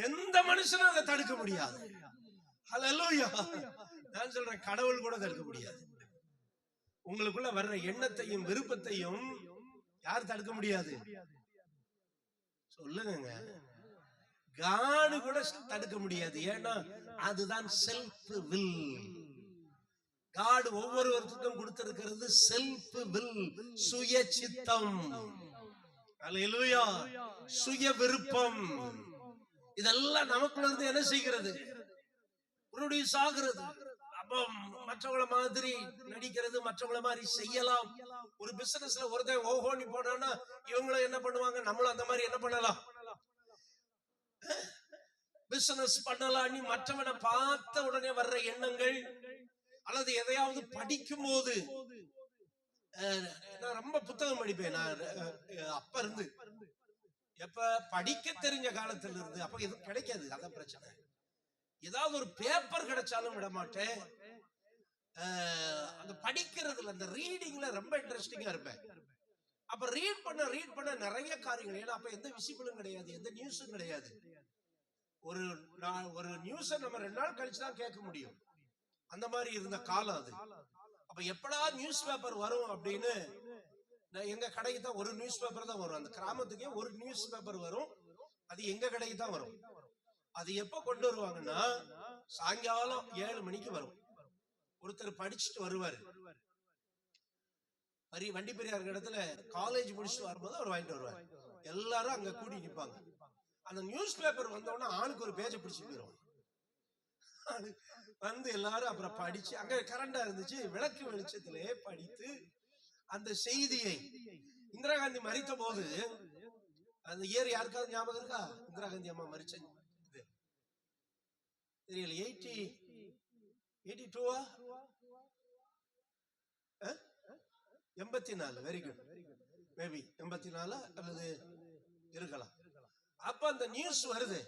எந்த மனுஷனும் அதை தடுக்க முடியாது. ஹல்லேலூயா. நான் சொல்றேன், கடவுள் கூட தடுக்க முடியாது. உங்களுக்குள்ள வர்ற எண்ணத்தையும் விருப்பத்தையும் யார் தடுக்க முடியாது சொல்லுங்க. காடு கூட தடுக்க முடியாது. ஏன்னா அதுதான் செல்ஃப் வில். காடு ஒவ்வொருவருக்கும் கொடுத்திருக்கிறது செல்ஃப் வில், சுய சித்தம். ஹல்லேலூயா, சுய விருப்பம். இதெல்லாம் நமக்குள்ள இருந்து என்ன செய்கிறது, ப்ரொடியூஸ் ஆகிறது. அப்ப மற்றவங்கள மாதிரி நடிக்கிறது, மற்றவங்கள மாதிரி செய்யலாம். ஒரு பிசினஸ்ல ஒருத்தன் ஓஹோனி போனான்னா இவங்களும் என்ன பண்ணுவாங்க, நம்மளும் அந்த மாதிரி என்ன பண்ணலாம், பிசினஸ் பண்ணலாம். நீ மற்றவனை பார்த்த உடனே வர்ற எண்ணங்கள், அல்லது எதையாவது படிக்கும் போது, நான் ரொம்ப புத்தகம் படிப்பேன். நான் அப்ப இருந்து எப்ப படிக்க தெரிஞ்ச காலத்துல இருந்து, அப்ப எதுவும் கிடைக்காது, அதான் பிரச்சனை. ஏதாவது ஒரு பேப்பர் கிடைச்சாலும் விட மாட்டேன். அந்த படிக்கிறதுல இந்த ரீடிங்ல ரொம்ப இன்ட்ரெஸ்டிங்கா இருப்பேன். அப்ப ரீட் பண்ண நிறைய காரியங்கள். ஏன்னா அப்ப எந்த விசிபிளும் கிடையாது, எந்த நியூஸும் கிடையாது. ஒரு நியூஸ நம்ம 2 நாள் கழிச்சு தான் கேட்க முடியும். அந்த மாதிரி இருந்த காலம் அது. அப்ப எப்படா நியூஸ் பேப்பர் வரும் அப்படின்னு எங்க கடைக்கு தான் ஒரு நியூஸ் பேப்பர் தான் வரும். அந்த கிராமத்துக்கே ஒரு நியூஸ் பேப்பர் வரும். அது எங்க கடைக்கு தான் வரும். அது எப்ப கொண்டு வருவாங்கன்னா சாயங்காலம் 7 மணிக்கு வரும். ஒருத்தர் படிச்சுட்டு வருவாரு. வண்டி பெரியார் இடத்துல காலேஜ் முடிச்சுட்டு வரும்போது அவர் வாங்கிட்டு வருவார். எல்லாரும் அங்க கூடி நிற்பாங்க. அந்த நியூஸ் பேப்பர் வந்தோடனே ஆளுக்கு ஒரு பேஜை பிடிச்சு போயிடும். வந்து எல்லாரும் அப்புறம் படிச்சு, அங்க கரண்டா இருந்துச்சு, விளக்கு வெளிச்சத்திலே படித்து அந்த செய்தியை. இந்திரா காந்தி மரித்த போது அந்த இயர் யாருக்காவது ஞாபகம் இருக்கா? இந்திரா காந்தி அம்மா மரிச்ச தெரியல. 82 84. Very good. மேபி 84 அல்லது இருக்கலாம். அப்ப அந்த நியூஸ் வருது.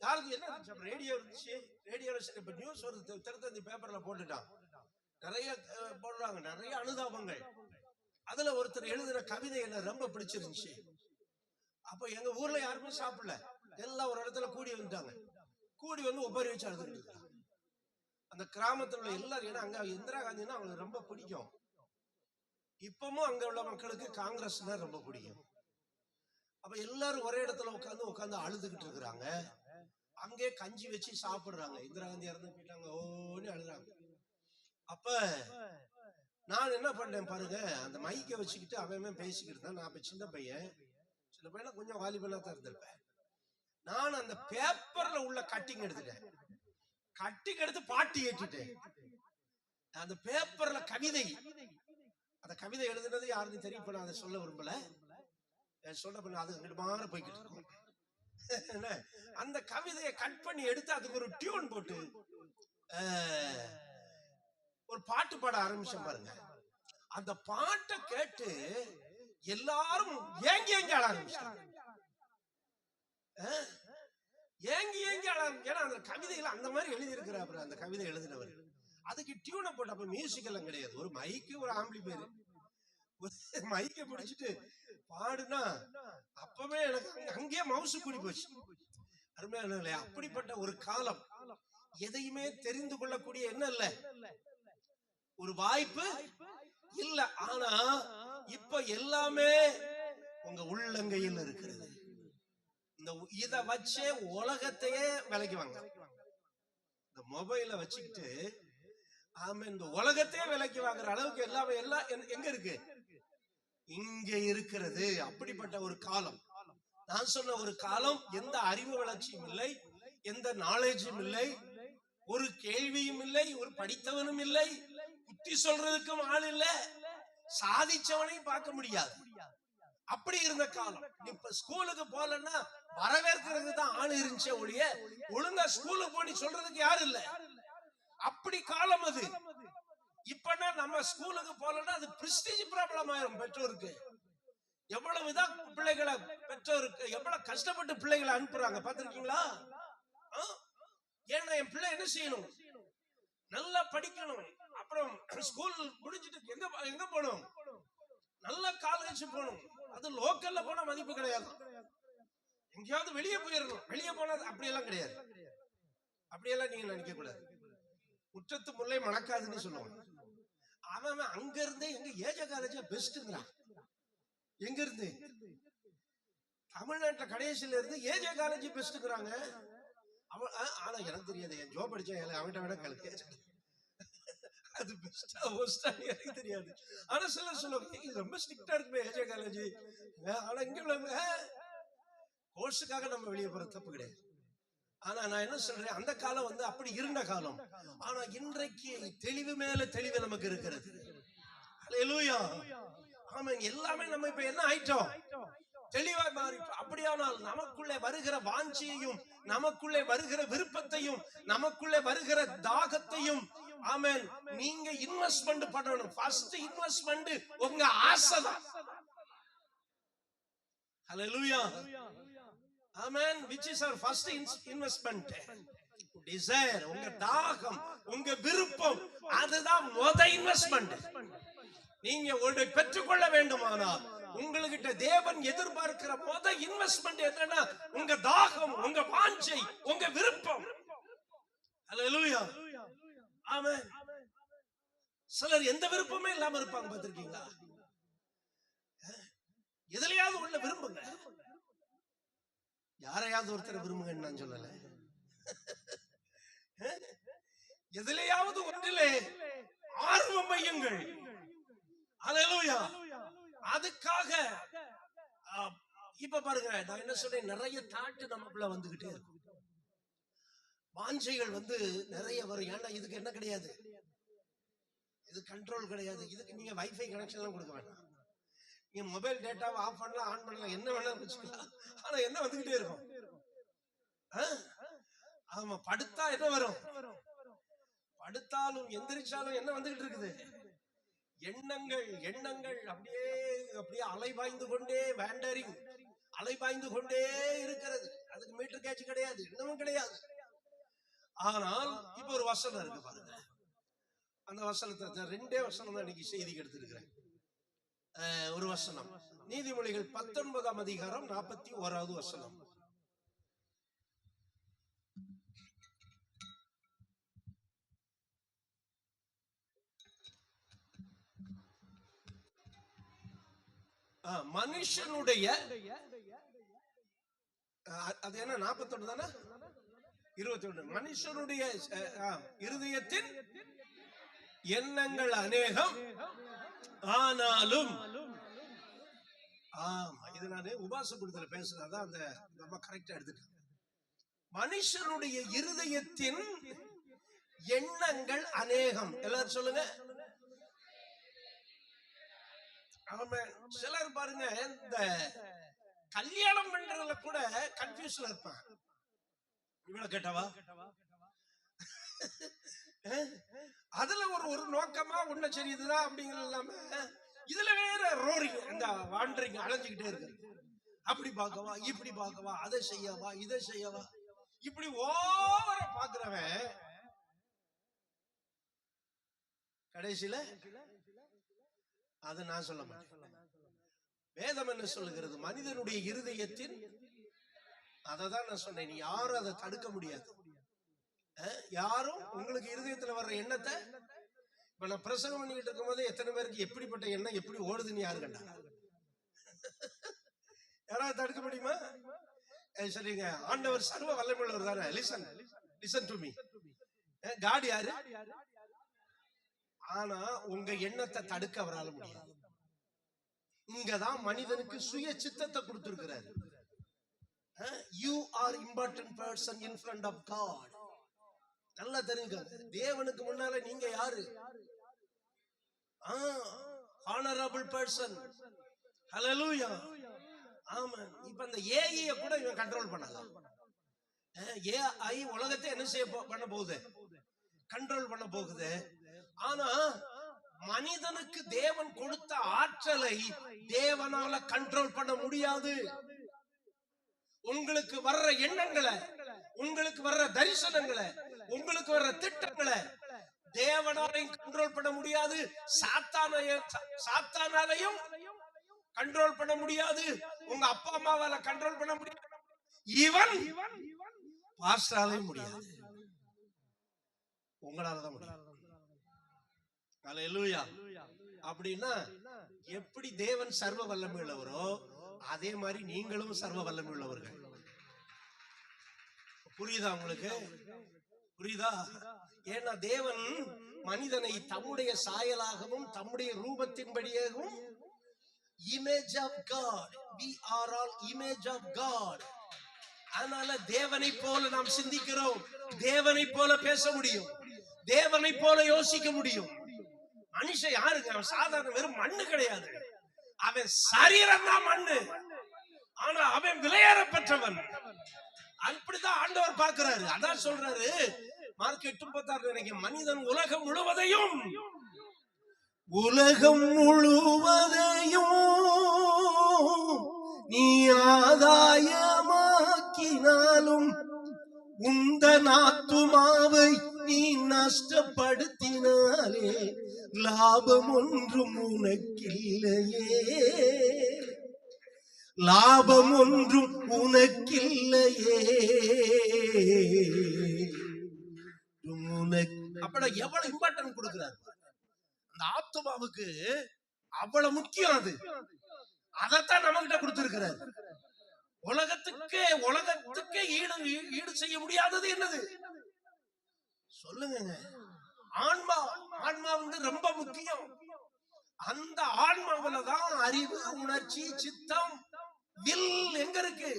யாருக்கு என்ன ரேடியோ இருந்துச்சு, ரேடியோல இப்ப நியூஸ் வருது, தினத்தந்தி பேப்பர்ல போட்டுட்டான். நிறைய போடுறாங்க, நிறைய அனுதாபங்கள். அதுல ஒருத்தர் எழுதின கவிதை என்ன ரொம்ப பிடிச்சிருந்துச்சு. அப்ப எங்க ஊர்ல யாருமே சாப்பிடல, எல்லாம் ஒரு இடத்துல கூடி வந்துட்டாங்க. கூடி வந்து ஒப்பாரி வச்சு அழுதுட்டு இருக்காங்க. அந்த கிராமத்துல உள்ள எல்லாரும், ஏன்னா அங்க இந்திரா காந்தினா அவங்களுக்கு ரொம்ப பிடிக்கும். இப்பவும் அங்க உள்ள மக்களுக்கு காங்கிரஸ்னா ரொம்ப பிடிக்கும். அப்ப எல்லாரும் ஒரே இடத்துல உட்காந்து அழுதுகிட்டு இருக்கிறாங்க. அங்கே கஞ்சி வச்சு சாப்பிடுறாங்க. இந்திரா காந்தி இறந்து போயிட்டாங்க, ஓன்னு அழுறாங்க. அப்ப நான் என்ன பண்ணேன் பாருங்க, அந்த மைக்கை வச்சுக்கிட்டு அவன் பேசிக்கிட்டு தான். நான் அப்ப சின்ன பையன் கொஞ்சம் வாலிபலா தான் இருந்திருப்பேன். நான் அந்த பேப்பர்ல உள்ள கட்டிங் எடுத்துட்டேன். கட்டிங் எடுத்து பாட்டு ஏற்றிட்டேன். அந்த பேப்பர்ல கவிதை, அந்த கவிதை எழுதுனது யாருன்னு தெரியும். நான் அதை சொல்ல விரும்பல. சொல்ல பண்ண அது அங்கிட்டு மாற போய்கிட்டு இருக்கும். அந்த கவிதையை கட் பண்ணி எடுத்து அதுக்கு ஒரு டியூன் போட்டு ஒரு பாட்டு பாட ஆரம்பிச்சேன் பாருங்க. அந்த பாட்டை கேட்டு எல்லாரும் ஏங்கி அழ ஆரம்பிச்சாங்க. ஏங்கி அழ. ஏன்னா அந்த கவிதையில அந்த மாதிரி எழுதி இருக்கிறாரு அந்த கவிதை எழுதினவர். அதுக்கு டியூனை போட்டு, அப்ப மியூசிக் எல்லாம் கிடையாது, ஒரு மைக்கு, ஒரு ஆம்பிளி பேரு, மைக்கை பிடிச்சிட்டு பாடுனா அப்பவே எனக்கு அங்கேயே மவுசு கூடி போச்சு. அருமையான இல்லையா? அப்படிப்பட்ட ஒரு காலம். எதையுமே தெரிந்து கொள்ளக்கூடிய என்ன இல்ல, ஒரு வாய்ப்பு இல்ல. ஆனா இப்ப எல்லாமே உங்க உள்ளங்கையில் இருக்கிறது. இத வச்சே உலகத்தையே விலைக்கு வாங்க. இந்த மொபைல வச்சுக்கிட்டு இந்த உலகத்தையே விலைக்கு வாங்குற அளவுக்கு எல்லாமே எல்லாம் எங்க இருக்கு? இங்க இருக்கிறது. அப்படிப்பட்ட ஒரு காலம். நான் சொன்ன ஒரு காலம். எந்த அறிவு வளர்ச்சியும் இல்லை, எந்த நாலேஜும் இல்லை, ஒரு கேள்வியும் இல்லை, ஒரு படித்தவனும் இல்லை, புத்தி சொல்றதுக்கும் ஆள் இல்லை, சாதிச்சவனையும் பார்க்க முடியாது. அப்படி இருந்த காலம். இப்ப ஸ்கூலுக்கு போலன்னா வரவேற்கிறது தான் ஆள் இருந்துச்சே ஒழிய ஒழுங்கா ஸ்கூலுக்கு போய் சொல்றதுக்கு யாரும் இல்ல. அப்படி காலம் அது. இப்பனா நம்ம ஸ்கூலுக்கு போலன்னா அது பிரெஸ்டீஜ் ப்ராப்ளம் ஆயிரும் பெற்றோருக்கு. எவ்வளவு இதான் பிள்ளைகளை பெற்றோருக்கு எவ்வளவு கஷ்டப்பட்டு பிள்ளைகளை அனுப்புறாங்க பாத்திருக்கீங்களா? ஏன்னா என் பிள்ளை என்ன செய்யணும், நல்லா படிக்கணும், அப்புறம் ஸ்கூல் முடிஞ்சிட்டு எங்க போகணும், நல்ல காலேஜ் போகணும். அது லோக்கல்ல போனா மதிப்பு கிடையாது, எங்கேயாவது வெளியே போயிடணும். வெளியே போனா அப்படியெல்லாம் கிடையாது. அப்படியெல்லாம் நீங்க நினைக்க கூடாது. குற்றத்து முல்லை மணக்காதுன்னு சொல்லுவாங்க. அவன் அங்க இருந்தே எங்க ஏஜ காலேஜ் பெஸ்ட்ங்கிறான். எங்க இருந்து தமிழ்நாட்டுல கடைசியில இருந்து ஏஜே காலேஜ் பெஸ்ட்ங்கிறாங்க. ஆனா எனக்கு தெரியாது, என் ஜோ படிச்சேன் அவன்கிட்ட விட கழுக்கு அது பெஸ்டா ஒஸ்டா எனக்கு தெரியாது. ஆனா சிலர் சொல்லுவாங்க இது ரொம்ப ஸ்ட்ரிக்டா இருக்குமே ஏஜே காலேஜ். ஆனா இங்க உள்ளவங்க கோர்ஸுக்காக நம்ம வெளியே போற தப்பு கிடையாது. ஆனா நான் என்ன சொல்றேன், அந்த காலம் வந்து அப்படி இருந்த காலம். ஆனா இன்றைக்கு தெளிவு மேல தெளிவு நமக்கு இருக்கிறது. ஹல்லேலூயா. ஆமென். எல்லாமே நம்ம இப்ப என்ன ஆயிட்டோம், தெளிவா மாறி. அப்படியானால் நமக்குள்ளே வருகிற வாஞ்சியையும், நமக்குள்ளே வருகிற விருப்பத்தையும், நமக்குள்ளே வருகிற தாகத்தையும் ஆமென் நீங்க இன்வெஸ்ட்மென்ட் பண்ணணும். ஃபர்ஸ்ட் இன்வெஸ்ட்மென்ட் உங்க ஆசைதான். Hallelujah. Amen. Which is our first investment? Desire, உங்க தாகம், உங்க விருப்பம், அதுதான் இன்வெஸ்ட்மெண்ட். நீங்க ஒன்றை பெற்றுக்கொள்ள வேண்டுமானால் உங்ககிட்ட தேவன் எதிர்பார்க்கிற இன்வெஸ்ட்மெண்ட் என்னன்னா உங்க தாகம், உங்க வாஞ்சை, உங்க விருப்பம். அல்லேலூயா, ஆமென். சிலர் எந்த விருப்பமே இல்லாம இருப்பாங்க, பார்த்திருக்கீங்களா? எதுலயாவது உள்ள விரும்புங்க. யாரையாவது ஒருத்தர் விரும்புங்கன்னு நான் சொல்லல. எதுலயாவது ஒன்றிலே ஆர்வம் வையுங்கள். அல்லேலூயா. அதுக்காக இப்ப பாருங்க, நான் என்ன சொல்றேன், நிறைய தாட்டு நமக்குள்ள வந்துகிட்டே இருக்கும். வாஞ்சைகள் நிறைய வரும். ஏன்னா இதுக்கு என்ன கிடையாது, இது கண்ட்ரோல் கிடையாது. இதுக்கு நீங்க வைஃபை கனெக்ஷன் எல்லாம் கொடுக்க வேண்டாம். நீங்க மொபைல் டேட்டாவை ஆஃப் பண்ணலாம், ஆன் பண்ணலாம், என்ன வேணாலும் வச்சுக்கலாம். ஆனா என்ன வந்துகிட்டே இருக்கும். ஆமா, படுத்தா என்ன வரும், படுத்தாலும் எந்திரிச்சாலும் என்ன வந்துகிட்டு இருக்குது, எண்ணங்கள். எண்ணங்கள் அப்படியே அப்படியே அலைபாய்ந்து கொண்டே, வேண்டரிங், அலைபாய்ந்து கொண்டே இருக்கிறது. அதுக்கு மீட்டர் கேட்ச் கிடையாது, இன்னமும் கிடையாது. ஆனால் இப்ப ஒரு வசனம் இருக்கு பாருங்க. அந்த வசனத்தை 2 வசனம் தான் இன்னைக்கு செய்திக்கு எடுத்திருக்கிறேன். ஒரு வசனம், நீதிமொழிகள் 19ஆம் அதிகாரம் 41வது வசனம். மனுஷனுடைய, அது என்ன 41 தானே, 21. மனுஷனுடைய இருதயத்தின் எண்ணங்கள் அநேகம், ஆனாலும், இது நான் உபாசப்படுத்தல பேசுறதா, அந்த நம்ம கரெக்டா எடுத்துட்டோம். மனுஷனுடைய இருதயத்தின் எண்ணங்கள் அநேகம். எல்லாரும் சொல்லுங்க. சிலர் பாருங்க, இந்த கல்யாணம் பண்றதுல கூட கன்ஃபியூஸ்ல இருப்பாங்க. இவ்வளவு கேட்டவா, அதுல ஒரு நோக்கமா ஒண்ணு சரி இதுதான் அப்படிங்கிறது இல்லாம இதுல வேற ரோரிங், இந்த வாண்டரிங், அலைஞ்சுக்கிட்டே இருக்கு. அப்படி பார்க்கவா, இப்படி பார்க்கவா, அதை செய்யவா, இதை செய்யவா, இப்படி ஓவர பாக்குறவன் கடைசியில, அது நான் சொல்ல மாட்டேன். வேதம் என்ன சொல்லுகிறது, மனிதனுடைய இருதயத்தின், அததான் நான் சொன்னேன். நீ யாரும் அதை தடுக்க முடியாது. யாரும் உங்களுக்கு இருதயத்துல வர்ற எண்ணத்தை, இப்ப நான் பிரசங்கம் பண்ணிக்கிட்டு இருக்கும் போது எத்தனை பேருக்கு எப்படிப்பட்ட எண்ணம் எப்படி ஓடுதுன்னு யாரு கண்டா? யாராவது தடுக்க முடியுமா? சரிங்க, ஆண்டவர் சர்வ வல்லமையுள்ளவர் தானே. Listen to me. காட் யாரு? ஆனா உங்க எண்ணத்தை தடுக்க அவரால முடியாது. இங்கதான் மனிதனுக்கு சுய சித்தத்தை கொடுத்திருக்கிறாரு. You are important person in front of God. நல்லா தெரிஞ்சுக்கங்க, தேவனுக்கு முன்னால நீங்க யாரு? honorable person. Hallelujah. ஆமென். இப்ப அந்த ஏஐ கூட இவன் கண்ட்ரோல் பண்ணலாம். ஏஐ உலகத்தை என்ன செய்ய பண்ண போகுது, கண்ட்ரோல் பண்ண போகுது. ஆனா மனிதனுக்கு தேவன் கொடுத்த ஆற்றலை தேவனால கண்ட்ரோல் பண்ண முடியாது. உங்களுக்கு வர்ற எண்ணங்களை, உங்களுக்கு வர்ற தரிசனங்களை, உங்களுக்கு வர்ற திட்டங்களை தேவனாலையும் கண்ட்ரோல் பண்ண முடியாது. சாத்தானாலையும் கண்ட்ரோல் பண்ண முடியாது. உங்க அப்பா அம்மாவால கண்ட்ரோல் பண்ண முடியாது. ஈவன் பாஸ்டராலையும் முடியாது. உங்களாலதான் முடியாது. அல்லேலூயா. அப்படின்னா எப்படி தேவன் சர்வ வல்லமை உள்ளவரோ அதே மாதிரி நீங்களும் சர்வ வல்லமை உள்ளவர்கள். புரியுதா உங்களுக்கு? புரியுதா? ஏன்னா தேவன் மனிதனை தம்முடைய சாயலாகவும் தம்முடைய ரூபத்தின்படியாகவும், image of God, we are all image of God. அதனால தேவனை போல நாம் சிந்திக்கிறோம், தேவனை போல பேச முடியும், தேவனை போல யோசிக்க முடியும். மனுஷன் யாருங்க? அவன் சாதாரண வெறும் மண்ணு கிடையாது. அவன் சரீரம் தான் மண்ணு, ஆனா அவன் விலையேறப்பட்டவன். அப்படிதான் ஆண்டவர் பார்க்கிறாரு. அதான் சொல்றாரு மார்க் 8:36 நினைக்கிறேன், மனிதன் உலகம் முழுவதையும் நீ ஆதாயமாக்கினாலும் உந்தன் ஆத்துமாவை நீ நஷ்டப்படுத்தினாலே லாபம் ஒன்றும் உனக்கில்லையே, லாபம் ஒன்றும் உனக்கில்லையே. அப்பட எவ்வளவு இம்பார்ட்டன்ட் கொடுக்கிறார் அந்த ஆத்துமாவுக்கு, அவ்வளவு முக்கியம் அது. அதைத்தான் நம்ம கிட்ட கொடுத்திருக்கிறார். உலகத்துக்கே ஈடு செய்ய முடியாதது என்னது சொல்லுங்க. ஆன்மா வந்து ரொம்ப முக்கியம். அந்த ஆன்மாவில தான் அறிவு, உணர்ச்சி, சித்தம், வில் எங்க இருக்கு?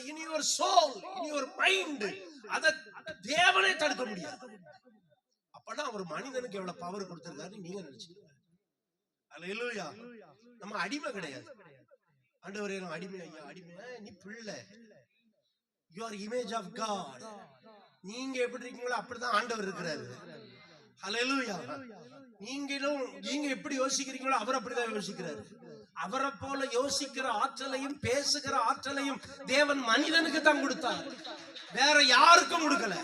இனி ஒரு சோல், இனி ஒரு மைண்ட். அத தேவனே தடுக்க முடியாது. அப்பதான் ஒரு மனிதனுக்கு எவ்வளவு பவர் கொடுத்திருக்காரு நீங்க நினைச்சீங்க. அல்லேலூயா. நம்ம அடிமை கிடையாது. ஆண்டவரே நான் அடிமை, ஐயா அடிமை, நீ பிள்ளை. You are image of God. நீங்க எப்படி இருக்கீங்களோ அப்படிதான் ஆண்டவர் இருக்கிறாரு. அல்லேலூயா. நீங்க எப்படி யோசிக்கிறீங்களோ அவர் அப்படிதான் யோசிக்கிறாரு. அவரை போல யோசிக்கிற ஆற்றலையும் பேசுகிற ஆற்றலையும் தேவன் மனிதனுக்கு தான் கொடுத்தார், வேற யாருக்கும் கொடுக்கல.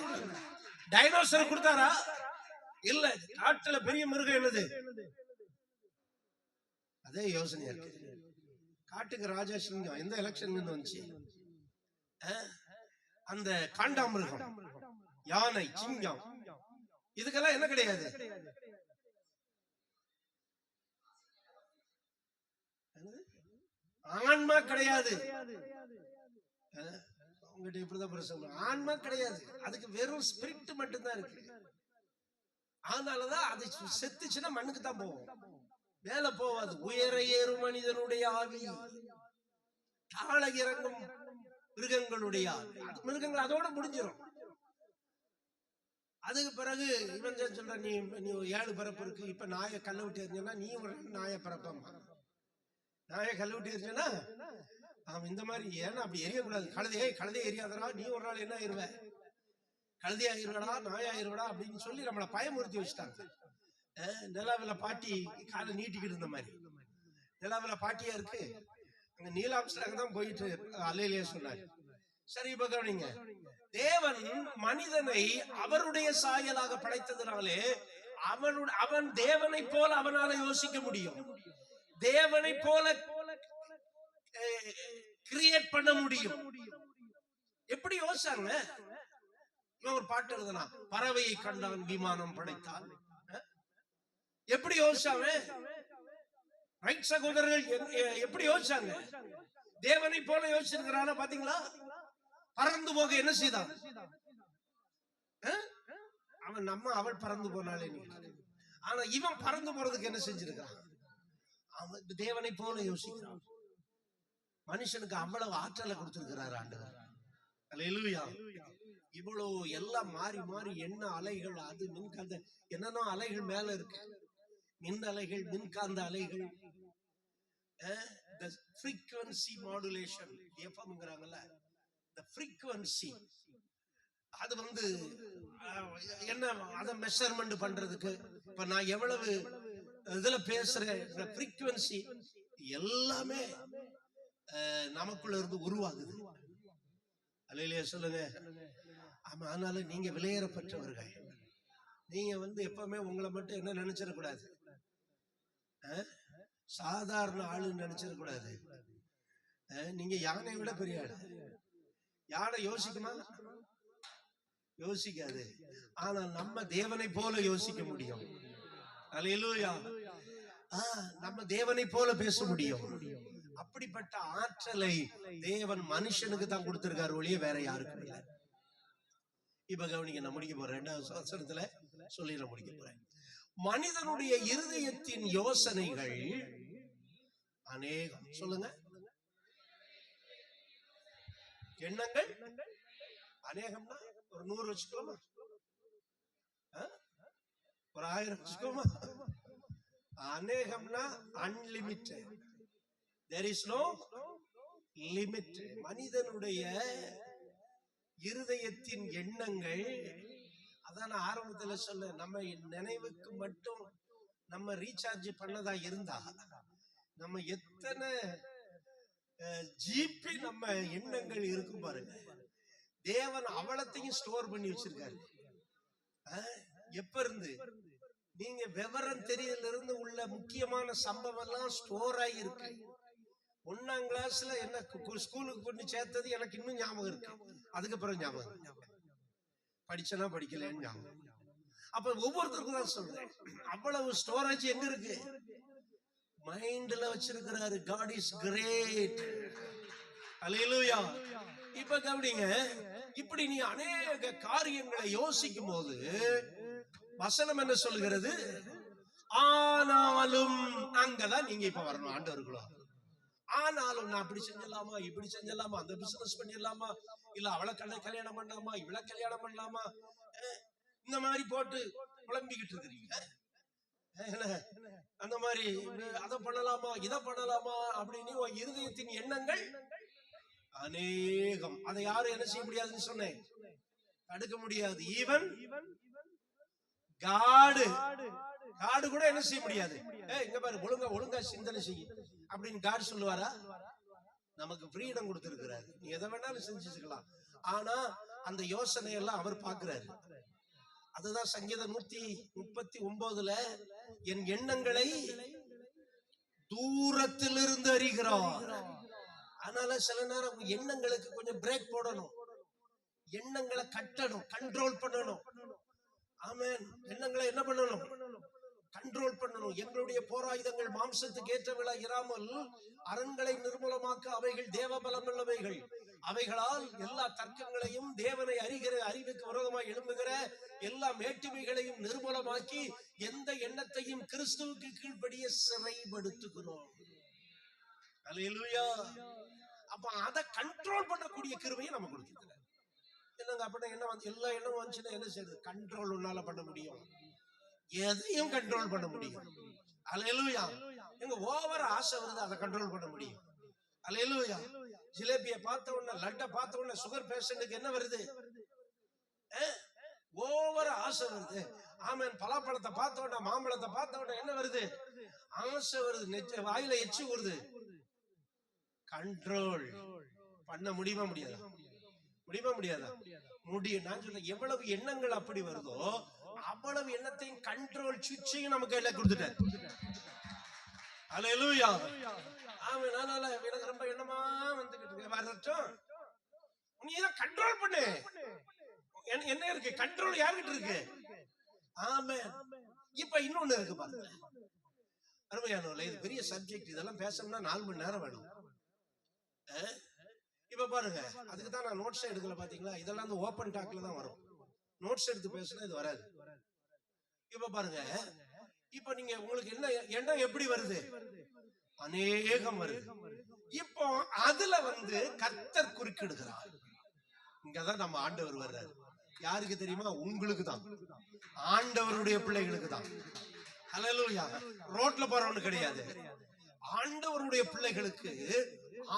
டைனோசர் கொடுத்தாரா? இல்ல. காட்டுல பெரிய மிருகம் என்னது? அதே யோசனையா இருக்கு. காட்டுக்கு ராஜா சிங்கம் எந்த எலெக்ஷன்ல இருந்து வந்துச்சு? அந்த காண்டாமிருகம், யானை, சிங்கம், இதுக்கெல்லாம் என்ன கிடையாது? ஆன்மா கிடையாது. உங்ககிட்ட இப்படிதான் ஆன்மா கிடையாது. அதுக்கு வெறும் ஸ்பிரிட் மட்டும்தான் இருக்கு. அதனாலதான் அது செத்துச்சுன்னா மண்ணுக்கு தான் போகும், மேல போவாது. உயர ஏறும் மனிதனுடைய ஆவி, தாழ இறங்கும் மிருகங்களுடைய ஆவி. மிருகங்கள் அதோட முடிஞ்சிடும். அதுக்கு பிறகு இவன் சொல்ற, நீ 7 பிறப்பு இருக்கு. இப்ப நாயை கல்ல விட்டு எறிஞ்சா நீ ஒரு நாயை பிறப்பமா? நாயை கல்ல விட்டு எறிஞ்சா அவன் இந்த மாதிரி, ஏன்னா அப்படி எரியக்கூடாது. கழுதையே எரியாதரா, நீ ஒரு நாள் என்ன ஆயிருவ? கழுதையா இருவடா, நாயா இருவடா அப்படின்னு சொல்லி நம்மளை பயமுறுத்தி வச்சுட்டாங்க. நிலாவில பாட்டி காலை நீட்டிக்கிட்டு இருந்த மாதிரி. நிலாவில பாட்டியா இருக்கு. அங்க நீலாம்ஸ்டாங் தான் போயிட்டு அலையிலேயே சொன்னாரு. சரி, இப்ப கவனிங்க. தேவன் மனிதனை அவருடைய சாயலாக படைத்ததுனாலே அவன் தேவனை போல அவனால யோசிக்க முடியும், தேவனை போல கிரியேட் பண்ண முடியும். எப்படி யோசிச்சாங்க? இவன் ஒரு பாட்டு எழுதுனா, பறவையை கண்டான் விமானம் படைத்தான். எப்படி யோசிச்சாங்க? ரைட் சகோதரர்கள் எப்படி யோசிச்சாங்க? தேவனை போல யோசிச்சிருக்கிறான பாத்தீங்களா? பறந்து போக என்ன செய்தான் அவன்? அவள் பறந்து போனாலே. ஆனா இவன் பறந்து போறதுக்கு என்ன செஞ்சிருக்கான்? அவன் தேவனை போல யோசிக்கிறான். மனுஷனுக்கு அவ்வளவு ஆற்றலை கொடுத்திருக்கிறார் ஆண்டவர். அல்லேலூயா. இவ்வளவு எல்லாம் மாறி மாறி என்ன அலைகள், அது மின்காந்த என்னென்ன அலைகள் மேல இருக்கு. மின் அலைகள், மின்காந்த அலைகள், the frequency modulation, எஃப்எம்ங்கறாங்கல, the frequency. அது என்ன, அத மெஷர்மென்ட் பண்றதுக்கு இப்ப நான் எவ்வளவு இதுல பேசுறேன், இந்த frequency எல்லாமே நமக்குள்ள இருந்து உருவாகுது. அல்லேலூயா சொல்லுங்க. ஆமா. அதனால நீங்க விலையேறப்பட்டவர்கள். நீங்க எப்பவுமே உங்களை மட்டும் என்ன நினைச்சிடக்கூடாது, சாதாரண ஆளுன்னு நினைச்சிடக்கூடாது. நீங்க யானை விட பெரிய ஆளு. யானை யோசிக்குமா? யோசிக்காது. ஆனா நம்ம தேவனை போல யோசிக்க முடியும். அல்லேலூயா. நம்ம தேவனை போல பேச முடியும். அப்படிப்பட்ட ஆற்றலை தேவன் மனுஷனுக்கு தான் கொடுத்திருக்காரு, ஒழிய வேற யாருக்கும் இல்லை. இப்ப கவனிங்க, நான் முடிக்க போறேன். 2வது வசனத்துல சொல்லி நான் முடிக்க போறேன். மனிதனுடைய இருதயத்தின் யோசனைகள் அநேகம். சொல்லுங்க. எண்ணங்கள் அநேகம்னா ஒரு 100 வச்சுக்கோமா, ஒரு 1000 வச்சுக்கோமா. அநேகம்னா unlimited. there is no limit. மனிதனுடைய இருதயத்தின் எண்ணங்கள், அதான் ஆரம்பத்துல சொல்ல, நம்ம நினைவுக்கு மட்டும் நம்ம ரீசார்ஜ் பண்ணதா இருந்தா நம்ம எத்தனை ஜிபி நம்ம எண்ணங்கள் இருக்கும் பாருங்க. தேவன் அவலத்தையும் ஸ்டோர் பண்ணி வச்சிருக்காரு. எப்ப இருந்து? நீங்க விவரம் தெரியல இருந்து உள்ள முக்கியமான சம்பவம் எல்லாம் ஸ்டோர் ஆகி இருக்கு. 1ஆம் கிளாஸ்ல என்ன ஸ்கூலுக்கு கொண்டு சேர்த்தது எனக்கு இன்னும் ஞாபகம் இருக்கு. அதுக்கப்புறம் ஞாபகம் படிச்சனா படிக்கலன்னு ஞாபகம். அப்ப ஒவ்வொருத்தருக்கும் தான் சொல்றேன், அவ்வளவு ஸ்டோரேஜ் எங்க இருக்கு? மைண்ட்ல வச்சிருக்கிறாரு. God is great. ஹல்லேலூயா. இப்ப கவனிங்க, இப்படி நீ அநேக காரியங்களை யோசிக்கும் போது வசனம் என்ன சொல்லுகிறது? ஆனாலும் அங்கதான் நீங்க இப்ப வரணும் ஆண்டவர்களோ. ஆனாலும் நான் அப்படி செஞ்சலாமா, இப்படி செஞ்சலாமா, அந்த பிசினஸ் பண்ணிடலாமா, இல்ல அவளை கல்யாணம் பண்ணலாமா, இவளை கல்யாணம் பண்ணலாமா, இந்த மாதிரி போட்டு குழம்பிக்கிட்டு இருக்கிறீங்க. அந்த மாதிரி அதை பண்ணலாமா, இதை பண்ணலாமா அப்படின்னு இருதயத்தின் எண்ணங்கள் அநேகம். அதை யாரும் என்ன செய்ய முடியாதுன்னு சொன்னேன், தடுக்க முடியாது. ஈவன் காடு கூட என்ன செய்ய முடியாது. இங்க பாரு, ஒழுங்கா சிந்தனை செய்ய அப்படின்னு காட் சொல்லுவாரா? நமக்கு ஃப்ரீடம் கொடுத்திருக்கிறாரு, நீ எதை வேணாலும் செஞ்சுக்கலாம். ஆனா அந்த யோசனை எல்லாம் அவர் பாக்குறாரு. அதுதான் சங்கீதம் 139ல என் எண்ணங்களை தூரத்திலிருந்து அறிகிறார். அதனால சில நேரம் எண்ணங்களுக்கு கொஞ்சம் பிரேக் போடணும், எண்ணங்களை கட்டணும், கண்ட்ரோல் பண்ணணும். ஆமென். எண்ணங்களை என்ன பண்ணணும்? கண்ட்ரோல் பண்ணணும். எங்களுடைய போராயுதங்கள் மாம்சத்துக்கு ஏற்றவில்லை இராமல் அரண்களை நிர்மூலமாக்க அவைகள் தேவ பலம் உள்ளவைகள். அவைகளால் எல்லா தர்க்கங்களையும் தேவனை அறிகிற அறிவுக்கு விரோதமாக எழும்புகிற எல்லா மேட்டுமைகளையும் நிர்மூலமாக்கி எந்த எண்ணத்தையும் கிறிஸ்துவுக்கு கீழ்ப்படிய சிறைப்படுத்துகிறோம். அல்லேலூயா. அப்ப அதை கண்ட்ரோல் பண்ணக்கூடிய கிருபையை நம்ம கொடுத்துக்கிறோம். என்னங்க அப்படின்னா என்ன வந்து எல்லா எண்ணமும் வந்துச்சுன்னா என்ன செய்யுது? கண்ட்ரோல் உன்னால பண்ண முடியும், எதையும் கண்ட்ரோல் பண்ண முடியும். அல்லேலூயா. எங்க ஓவர் ஆசை வருது, அதை கண்ட்ரோல் பண்ண முடியும். அல்லேலூயா. ஜிலேபியை பார்த்த உடனே, லட்டை பார்த்த உடனே சுகர் பேஷண்ட்டுக்கு என்ன வருது? ஓவர் ஆசை வருது. ஆமென். பலாப்பழத்தை பார்த்த உடனே, மாம்பழத்தை பார்த்த உடனே என்ன வருது? ஆசை வருது, வாயில எச்சி வருது. கண்ட்ரோல் பண்ண முடியுமா முடியாதா? முடியாதா? முடியும். நான் சொல்ல, எவ்வளவு எண்ணங்கள் அப்படி வருதோ அவ்வளவு எண்ணத்தையும் கண்ட்ரோல் சுவிட்சையும் நமக்கு எல்லாம் கொடுத்துட்டார். அல்லேலூயா. ஆமென். அதனால எனக்கு ரொம்ப எண்ணமா வந்துகிட்டு வரட்டும், நீ இதை கண்ட்ரோல் பண்ணு. என்ன இருக்கு? கண்ட்ரோல் யார்கிட்ட இருக்கு? ஆமென். இப்ப இன்னொன்னு இருக்கு பாருங்க, அருமையானவர்களே, இது பெரிய சப்ஜெக்ட். இதெல்லாம் பேசணும்னா 4 மணி நேரம் வேணும். இப்ப பாருங்க, அதுக்கு தான் நான் நோட்ஸ் எடுக்கல. பாத்தீங்களா, இதெல்லாம் வந்து ஓபன் டாக்ல தான் வரும். நோட்ஸ் எடுத்து பேசினா இது வராது. இப்ப பாருங்க, இப்ப நீங்க உங்களுக்கு என்ன எண்ணம் எப்படி வருது? அநேகம் வருது. இப்போ அதுல வந்து கர்த்தர் குறுக்கிடுகிறார். இங்கதான் நம்ம ஆண்டவர் வர்றாரு. யாருக்கு தெரியுமா? உங்களுக்கு தான், ஆண்டவருடைய பிள்ளைகளுக்கு தான். அல்லேலூயா. ரோட்ல போறவனு கிடையாது, ஆண்டவருடைய பிள்ளைகளுக்கு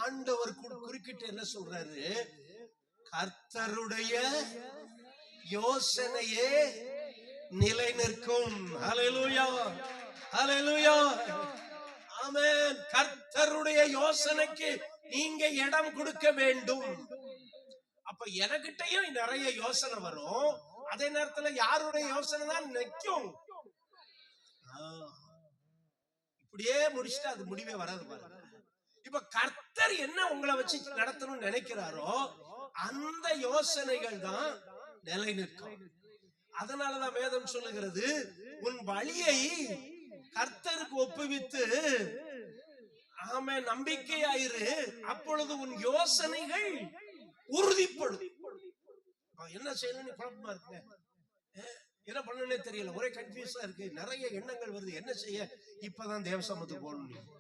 ஆண்டவர் குறுக்கிட்டு என்ன சொல்றாரு? கர்த்தருடைய யோசனையே நிலை நிற்கும். ஹல்லேலூயா. ஹல்லேலூயா. ஆமென். கர்த்தருடைய யோசனைக்கு நீங்க இடம் கொடுக்க வேண்டும். அப்ப எனக்கிட்டையும் நிறைய யோசனை வரும், அதே நேரத்துல யாருடைய யோசனை தான் நிற்கும். இப்படியே முடிச்சுட்டு அது முடிவே வராது பாருங்க. இப்ப கர்த்தர் என்ன உங்களை வச்சு நடத்தணும்னு நினைக்கிறாரோ அந்த யோசனைகள் தான் நிலை நிற்கும். அதனாலதான் வேதம் சொல்லுகிறது, உன் வழியை கர்த்தருக்கு ஒப்புவித்து ஆமென் நம்பிக்கையாயிரு, அப்பொழுது உன் யோசனைகள் உறுதிப்படும். என்ன செய்யணும்னு குழப்பமா இருக்குங்க, என்ன பண்ணனே தெரியல, ஒரே கன்ஃபியூஸா இருக்கு, நிறைய எண்ணங்கள் வருது, என்ன செய்ய? இப்பதான் தேவசமத்துக்கு போகணும்.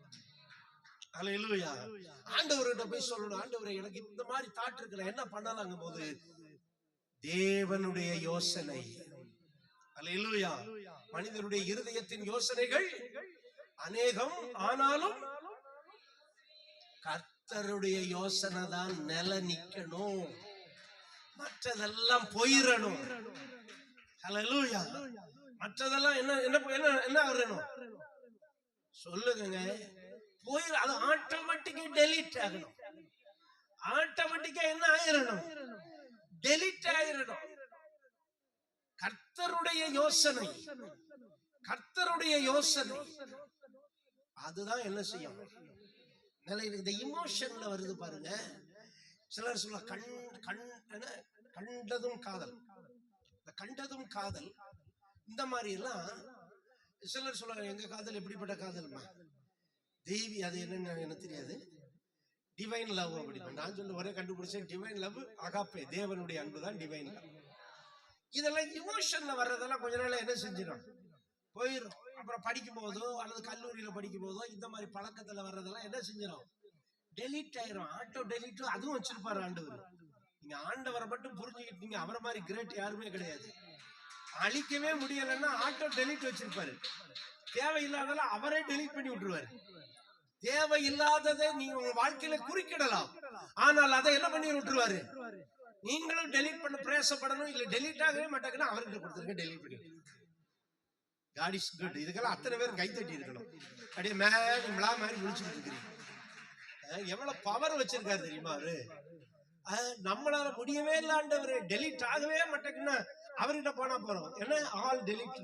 அல்லேலூயா. ஆண்டவர்கிட்ட போய் சொல்லணும், ஆண்டவரே எனக்கு இந்த மாதிரி தாட் இருக்கு, என்ன பண்ணலாங்க போது தேவனுடைய யோசனை. அல்லேலூயா. மனிதனுடைய இருதயத்தின் யோசனைகள் அநேகம், ஆனாலும் கர்த்தருடைய யோசனை தான் நில நிக்கணும், மற்றதெல்லாம் போயிடணும். அல்லேலூயா. மற்றதெல்லாம் என்ன என்ன என்ன ஆகணும் சொல்லுங்க, போயிடும். அது ஆட்டோமேட்டிக்கா டெலீட் ஆகணும். ஆட்டோமேட்டிக்கா என்ன ஆயிரணும்? டெலிட் ஆயிரணும். கர்த்தருடைய யோசனை, கர்த்தருடைய யோசனை அதுதான் என்ன செய்யும்? இந்த இமோஷன்ல வருது பாருங்க. சிலர் சொல்ல கண்டதும் காதல், கண்டதும் காதல், இந்த மாதிரி எல்லாம் சிலர் சொல்ல. எங்க காதல் எப்படிப்பட்ட காதல்மா? தேவி, அது என்னன்னு எனக்கு தெரியாது. டிவைன் லவ் அப்படி நான் சொல்ல ஒரே கண்டுபிடிச்சேன். டிவைன் லவ் அகாப்பே, தேவனுடைய அன்பு தான் டிவைன் லவ். இதெல்லாம் இமோஷன்ல வர்றதெல்லாம் கொஞ்ச நாள் என்ன செஞ்சிடும், போயிடும். அப்புறம் படிக்கும் போதோ அல்லது கல்லூரியில படிக்கும் போதோ இந்த மாதிரி பழக்கத்துல வர்றதெல்லாம் என்ன செஞ்சிடும், டெலிட் ஆயிரும். ஆட்டோ டெலிட் அதுவும் வச்சிருப்பாரு ஆண்டவர். நீங்க ஆண்டவரை மட்டும் புரிஞ்சுக்கிட்டீங்க, அவரை மாதிரி கிரேட் யாருமே கிடையாது. அழிக்கவே முடியலன்னா ஆட்டோ டெலிட் வச்சிருப்பாரு. தேவையில்லாதெல்லாம் அவரே டெலிட் பண்ணி விட்டுருவாரு. தேவையில்லாததை நீங்க உங்க வாழ்க்கையில குறுக்கிடலாம், ஆனால் அதை என்ன பண்ணி விட்டுருவாரு. நீங்களும் டெலிட் பண்ண பிரயாசப்படணும். இல்ல டெலிட் ஆகவே மாட்டாங்கன்னா அவர்கிட்ட கொடுத்துருக்க, டெலிட் பண்ணி. God is good. இதுக்கெல்லாம் அத்தனை பேர் கை தட்டி இருக்கணும். அப்படியே மேலா மாதிரி முடிச்சுட்டு இருக்கிறீங்க. எவ்வளவு பவர் வச்சிருக்காரு தெரியுமா அவரு? நம்மளால முடியவே இல்லாண்டவரு டெலிட் ஆகவே மாட்டேங்குன்னா அவர்கிட்ட போனா போறோம். ஏன்னா ஆல் டெலிட்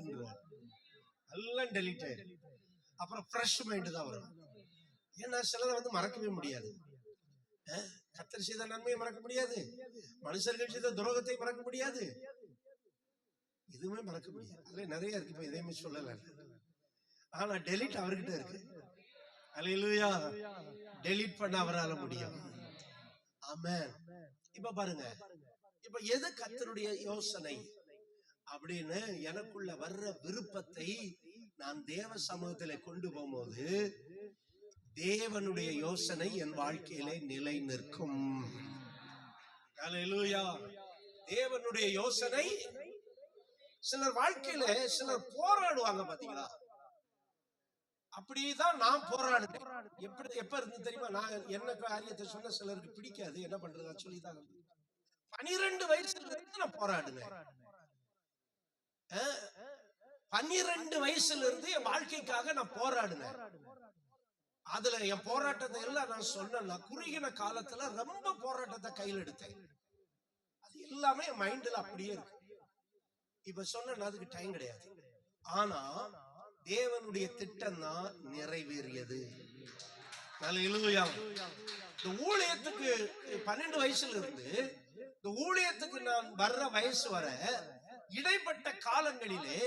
எல்லாம் டெலிட் ஆயிரு. அப்புறம் ஃப்ரெஷ் மைண்ட் தான் வரும். ஏன்னா சிலதை வந்து மறக்கவே முடியாது. கர்த்தர் செய்த நன்மையை மறக்க முடியாது, மனுஷர்கள் செய்த துரோகத்தை மறக்க முடியாது, இதுவுமே மறக்க முடியாது. அதுல நிறைய இருக்கு, இப்ப எதையுமே சொல்லல. ஆனா டெலிட் அவர்கிட்ட இருக்கு. அல்லேலூயா. டெலிட் பண்ண அவரால முடியும். ஆமென். இப்ப பாருங்க, இப்ப எது கர்த்தருடைய யோசனை அப்படின்னு எனக்குள்ள வர்ற விருப்பத்தை நான் தேவ சமூகத்திலே கொண்டு போகும்போது தேவனுடைய யோசனை என் வாழ்க்கையிலே நிலை நிற்கும். அல்லேலூயா. தேவனுடைய யோசனை. சிலர் வாழ்க்கையில சிலர் போராடுவாங்க பாத்தீங்களா? அப்படிதான் நான் போராடுறேன். எப்ப இருந்து தெரியுமா? நான் என்ன காரியத்தை சொன்ன சிலருக்கு பிடிக்காது, என்ன பண்றது சொல்லிதான். 12 வயசுல இருந்து நான் போராடுனேன். 12 வயசுல இருந்து என் வாழ்க்கைக்காக நான் போராடுனேன். அதுல என் போராட்டத்தை எல்லாம் நான் சொன்ன குறுகின காலத்துல ரொம்ப போராட்டத்தை கையில் எடுத்தேன். அது எல்லாமே என் மைண்ட்ல அப்படியே இருக்கு. இப்ப சொன்ன அதுக்கு டைம் கிடையாது. ஆனா தேவனுடைய திட்டம் தான் நிறைவேறியது. அல்லேலூயா. இந்த ஊழியத்துக்கு 12 வயசுல இருந்து இந்த ஊழியத்துக்கு நான் வர்ற வயசு வர இடைப்பட்ட காலங்களிலே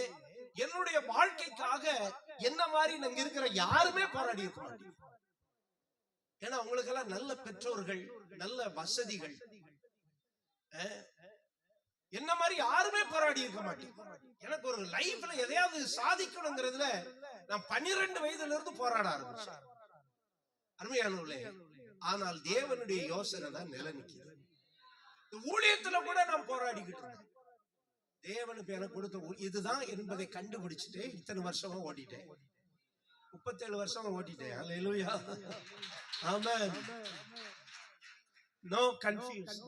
என்னுடைய வாழ்க்கைக்காக என்ன மாதிரி நாங்க இருக்கிற யாருமே போராடி இருக்க மாட்டீங்க. ஏன்னா உங்களுக்கு எல்லாம் நல்ல பெற்றோர்கள், நல்ல வசதிகள், என்ன மாதிரி யாருமே போராடி இருக்க மாட்டீங்க. எனக்கு ஒரு லைஃப்ல எதையாவது சாதிக்கணுங்கிறதுல நான் 12 வயதுல இருந்து போராட ஆரம்பிச்சேன். அருமையானவர்களே, ஆனால் தேவனுடைய யோசனை தான் நிலை நிற்கிறது. ஊழியத்துல கூட நான் போராடிக்கிட்டு இருந்தேன். தேவனுக்கு எனக்கு கொடுத்த இதுதான் என்பதை கண்டுபிடிச்சிட்டு இத்தனை வருஷமா ஓட்டிட்டேன். 37 வருஷமா ஓட்டிட்டேன். அல்லேலூயா. ஆமென். No confusion.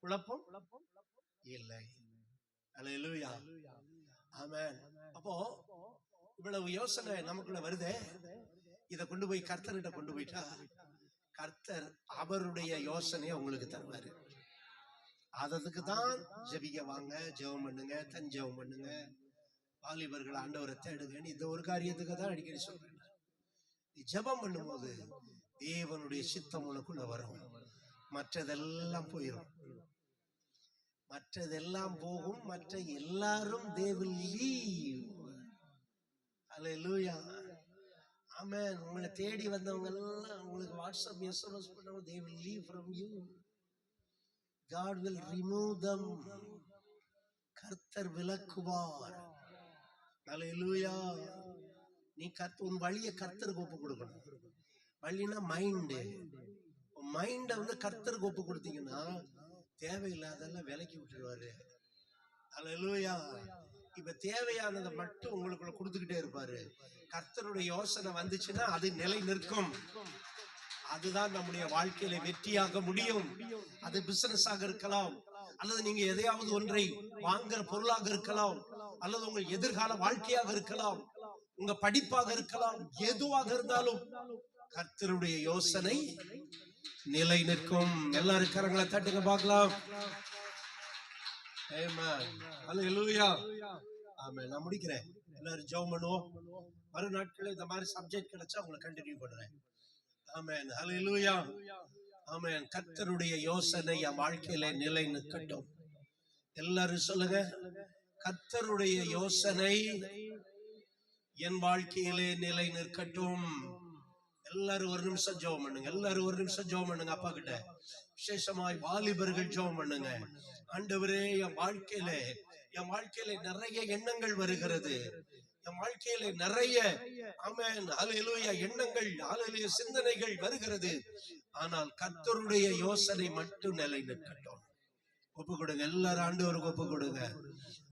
குழப்பம் இல்லை. அல்லேலூயா. ஆமென். அப்போ இவ்வளவு யோசனை நமக்குள்ள வருதே, இத கொண்டு போய் கர்த்தர்கிட்ட கொண்டு போயிட்டா கர்த்தர் அவருடைய யோசனையை உங்களுக்கு தருவாரு. அதுக்கு தான் ஜெபிக்க வாங்க, ஜெபம் பண்ணுங்க, ஜெபம் பண்ணுங்க, வாலிபர்கள் ஆண்டவரை தேடுங்கன்னு இந்த ஒரு காரியத்துக்கு தான் அடிக்கடி சொல்றேன். நீ ஜெபம் பண்ணும்போது தேவனுடைய சித்தம் உனக்குள்ள வரும். மற்றதெல்லாம் போயிடும், மற்றதெல்லாம் போகும், மற்ற எல்லாரும் they will leave. அல்லேலூயா. ஆமென். உங்களை தேடி வந்தவங்க எல்லாம் உங்களுக்கு வாட்ஸ்அப் எஸ்எம்எஸ் பண்ணவங்க they will leave from you. God will remove them. கர்த்தர் விலக்குவார். அல்லேலூயா. நீ உன் வழியை கர்த்தருக்கு ஒப்பு கொடுக்கணும். வழினா மைண்டு. மைண்ட வந்து கர்த்தருக்கு ஒப்பு கொடுத்தீங்கன்னா தேவையில்லாதெல்லாம் விலக்கி விட்டுருவாரு. அல்லேலூயா. இப்ப தேவையானதை மட்டும் உங்களுக்குள்ள கொடுத்துக்கிட்டே இருப்பாரு. கர்த்தருடைய யோசனை வந்துச்சுன்னா அது நிலை நிற்கும். அதுதான் நம்முடைய வாழ்க்கையில வெற்றியாக முடியும். அது பிசினஸாக இருக்கலாம், அல்லது நீங்க எதையாவது ஒன்றை வாங்குற பொருளாக இருக்கலாம், அல்லது உங்கள் எதிர்கால வாழ்க்கையாக இருக்கலாம், உங்க படிப்பாக இருக்கலாம். எதுவாக இருந்தாலும் கர்த்தருடைய யோசனை நிலை நிற்கும். எல்லாரும் கரங்களை தட்டுங்க பார்க்கலாம். ஆமென். ஹல்லேலூயா. ஆமென். நான் முடிக்கிறேன். எல்லாரும் ஜெபம் பண்ணுவோம். வரும் நாட்களில் இந்த மாதிரி சப்ஜெக்ட் கிடைச்சா உங்களை கண்டினியூ பண்றேன். ஆமென். ஹல்லேலூயா. ஆமென். கர்த்தருடைய யோசனை என் வாழ்க்கையில நிலை நிற்கட்டும். எல்லாரும் சொல்லுங்க, கர்த்தருடைய யோசனை என் வாழ்க்கையிலே நிலை நிற்கட்டும். எல்லாரும் ஒரு நிமிஷம் ஜெபம் பண்ணுங்க. எல்லாரும் ஒரு நிமிஷம் ஜெபம் பண்ணுங்க. அப்பா கிட்ட விசேஷமாய் வாலிபர்கள் ஜெபம் பண்ணுங்க. ஆண்டவரே, என் வாழ்க்கையில நிறைய எண்ணங்கள் வருகிறது. என் வாழ்க்கையில நிறைய ஆமென் ஹல்லேலூயா எண்ணங்கள், ஹல்லேலூயா சிந்தனைகள் வருகிறது. ஆனால் கர்த்தருடைய யோசனை மட்டும் நிலை நிற்கட்டும். ஒப்பு கொடுங்க. எல்லாரும் ஆண்டவருக்கு ஒப்பு கொடுங்க.